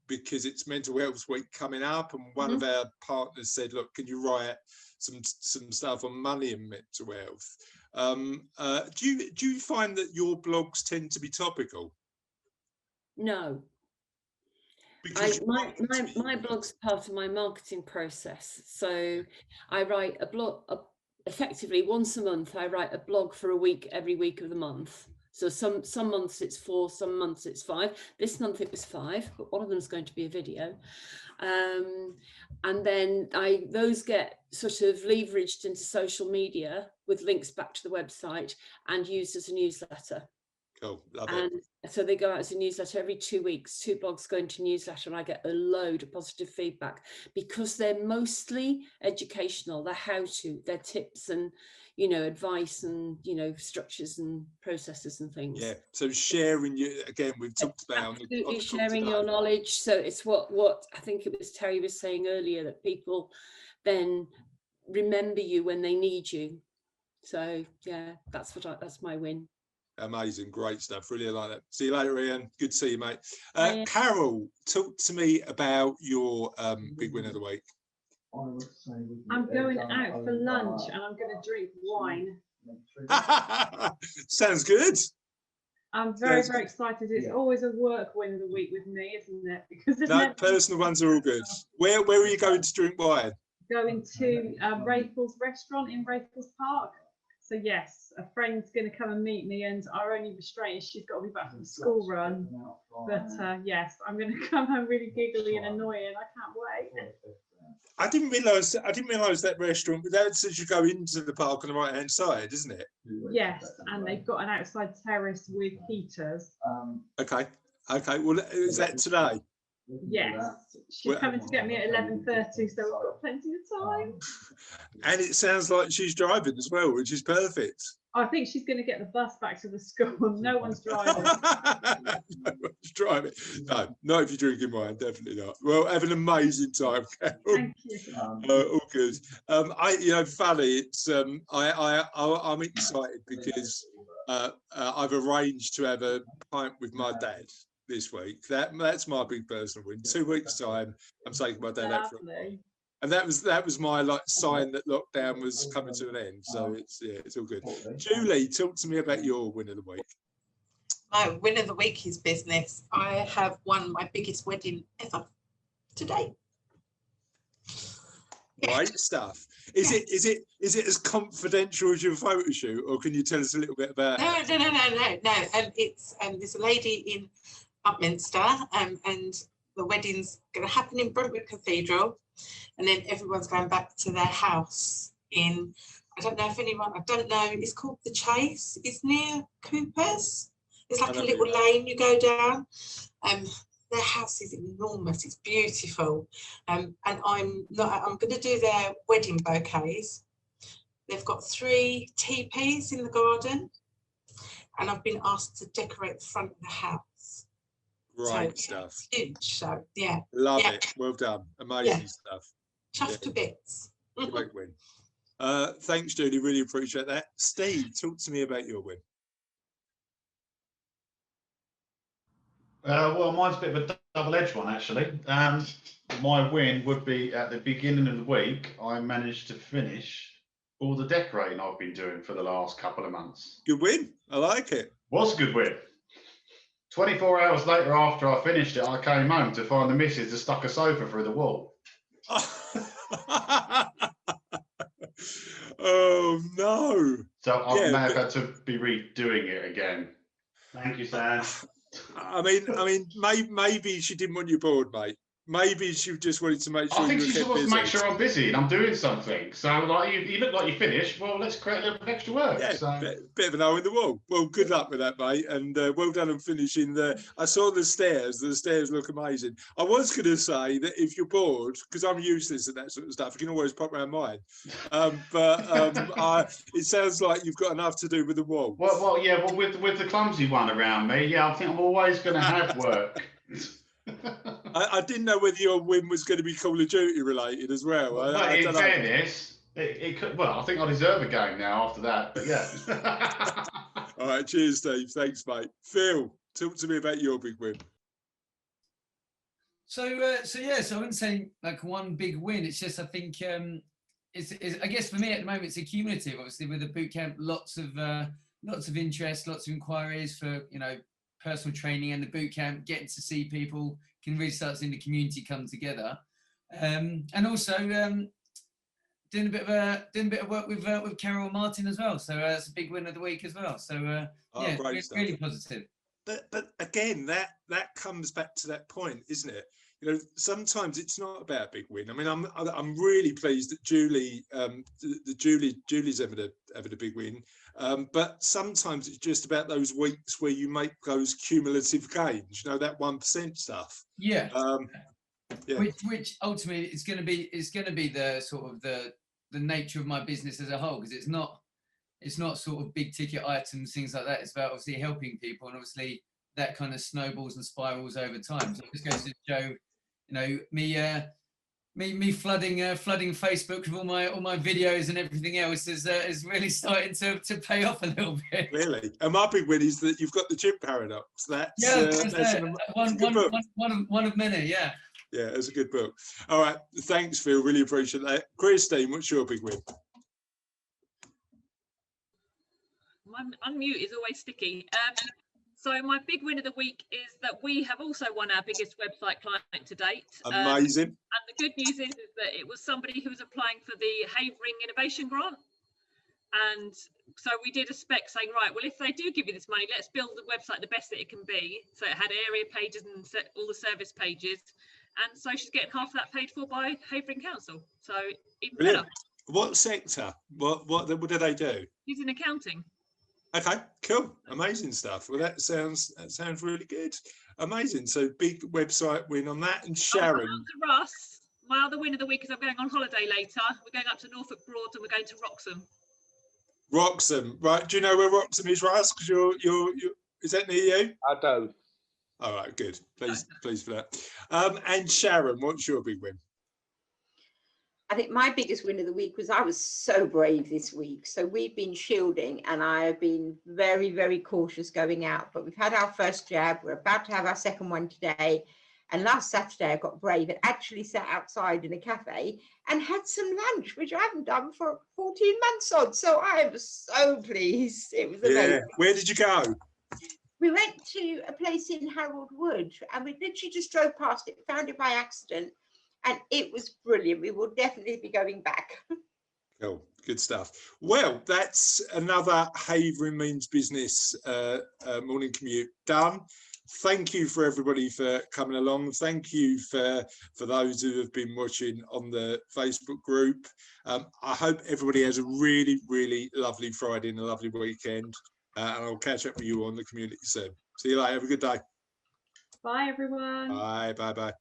Because it's Mental Health Week coming up, and one of our partners said, look, can you write some stuff on money and mental health? Do you find that your blogs tend to be topical? No. My blog's part of my marketing process. So I write a blog, effectively once a month. I write a blog for a week, every week of the month. So some months it's 4, some months it's 5. This month it was 5, but one of them is going to be a video. And then those get sort of leveraged into social media with links back to the website and used as a newsletter. Cool, love it. And so they go out as a newsletter every 2 weeks. 2 blogs go into newsletter, and I get a load of positive feedback because they're mostly educational. They're how-to, they're tips and advice and structures and processes and things. Yeah. So sharing we've talked about absolutely sharing your knowledge. So it's what I think it was Terry was saying earlier, that people then remember you when they need you. So yeah, that's my win. Amazing, great stuff. Really like that. See you later, Ian. Good to see you, mate. Bye. Carol, talk to me about your big win of the week. I'm going out for lunch and I'm going to drink wine. Sounds good. I'm very excited. It's always a work win of the week with me, isn't it? Because there's No, never personal ones are all good. Where are you going to drink wine? going to Raffles restaurant in Raffles Park. So yes, a friend's going to come and meet me, and our only restraint is she's got to be back from the school run. But yes, I'm going to come home really giggly and annoying. I can't wait. I didn't realise that restaurant, but that says you go into the park on the right hand side, isn't it? Yes, and they've got an outside terrace with heaters. Okay. Well, is that today? Yes, she's coming to get me at 11:30, so we've got plenty of time. And it sounds like she's driving as well, which is perfect. I think she's going to get the bus back to the school. No one's driving. No one's driving. No, not if you're drinking wine, definitely not. Well, have an amazing time, Carol. Thank you. All good. Funny. It's I'm excited because I've arranged to have a pint with my dad this week. That's my big personal win. 2 weeks time, I'm taking my dad out for a pint. And that was my sign that lockdown was coming to an end. So it's all good. Julie, talk to me about your win of the week. My win of the week is business. I have won my biggest wedding ever today. Great stuff. Is it as confidential as your photo shoot, or can you tell us a little bit about it? No. It's there's a lady in Upminster, and the wedding's going to happen in Brentwood Cathedral, and then everyone's going back to their house in, I don't know, it's called The Chase. It's near Cooper's. It's like a little lane you go down. Their house is enormous. It's beautiful. And I'm going to do their wedding bouquets. They've got 3 teepees in the garden, and I've been asked to decorate the front of the house. Great stuff. Huge. So yeah. Love it. Well done. Amazing stuff. Chuffed to bits. Great win. Thanks, Julie. Really appreciate that. Steve, talk to me about your win. Well, mine's a bit of a double-edged one, actually. My win would be at the beginning of the week, I managed to finish all the decorating I've been doing for the last couple of months. Good win. I like it. Was a good win. 24 hours later after I finished it, I came home to find the missus had stuck a sofa through the wall. Oh, no. So I may have had to be redoing it again. Thank you, Sam. I mean, maybe she didn't want you bored, mate. Maybe she just wanted to make sure. I think she just wants to make sure I'm busy and I'm doing something. So, like, you look like you finished. Well, let's create a little bit of extra work. Yeah, so. bit of an hole in the wall. Well, good luck with that, mate, and well done on finishing the. I saw the stairs. The stairs look amazing. I was going to say that if you're bored, because I'm useless at that sort of stuff, you can always pop around mine. It sounds like you've got enough to do with the wall. Well, yeah. Well, with the clumsy one around me, yeah, I think I'm always going to have work. I didn't know whether your win was going to be Call of Duty related as well. But in fairness, it could. Well, I think I deserve a game now after that. But yeah. All right, cheers, Steve. Thanks, mate. Phil, talk to me about your big win. So I wouldn't say like one big win. It's just I think it's I guess for me at the moment it's accumulative. Obviously with the boot camp, lots of interest, lots of inquiries for personal training, and the boot camp, getting to see people, can really start seeing the community come together, and also doing a bit of work with Carol and Martin as well. So it's a big win of the week as well. So really positive. But again, that comes back to that point, isn't it? Sometimes it's not about a big win. I mean, I'm really pleased that Julie's having a big win. But sometimes it's just about those weeks where you make those cumulative gains, that 1% stuff. Yeah. Which ultimately it's going to be the sort of the nature of my business as a whole, because it's not sort of big ticket items, things like that. It's about obviously helping people, and obviously that kind of snowballs and spirals over time. So it just goes to show, me me flooding Facebook with all my videos and everything else is really starting to pay off a little bit. Clearly, and my big win is that you've got the gym paradox. That's One of many. Yeah. Yeah, it's a good book. All right, thanks, Phil. Really appreciate that. Christine, what's your big win? My unmute is always sticky. So my big win of the week is that we have also won our biggest website client to date. Amazing. And the good news is that it was somebody who was applying for the Havering Innovation Grant. And so we did a spec saying, right, well, if they do give you this money, let's build the website the best that it can be. So it had area pages and all the service pages. And so she's getting half of that paid for by Havering Council. So even better. What sector? What do they do? She's in accounting. Okay, cool, amazing stuff. Well, that sounds really good. Amazing. So big website win on that. And Sharon. Russ, my other win of the week is I'm going on holiday later. We're going up to Norfolk Broads and we're going to Wroxham. Wroxham, right? Do you know where Wroxham is, Russ? Because you're is that near you? I don't. All right, good. Please for that. And Sharon, what's your big win? I think my biggest win of the week was I was so brave this week. So we've been shielding and I have been very, very cautious going out. But we've had our first jab. We're about to have our second one today. And last Saturday, I got brave and actually sat outside in a cafe and had some lunch, which I haven't done for 14 months on. So I was so pleased. It was amazing. Yeah. Where did you go? We went to a place in Harold Wood and we literally just drove past it, found it by accident. And it was brilliant. We will definitely be going back. Cool, good stuff. Well, that's another Havering Means Business morning commute done. Thank you for everybody for coming along. Thank you for those who have been watching on the Facebook group. I hope everybody has a really, really lovely Friday and a lovely weekend. And I'll catch up with you on the community soon. See you later. Have a good day. Bye, everyone. Bye.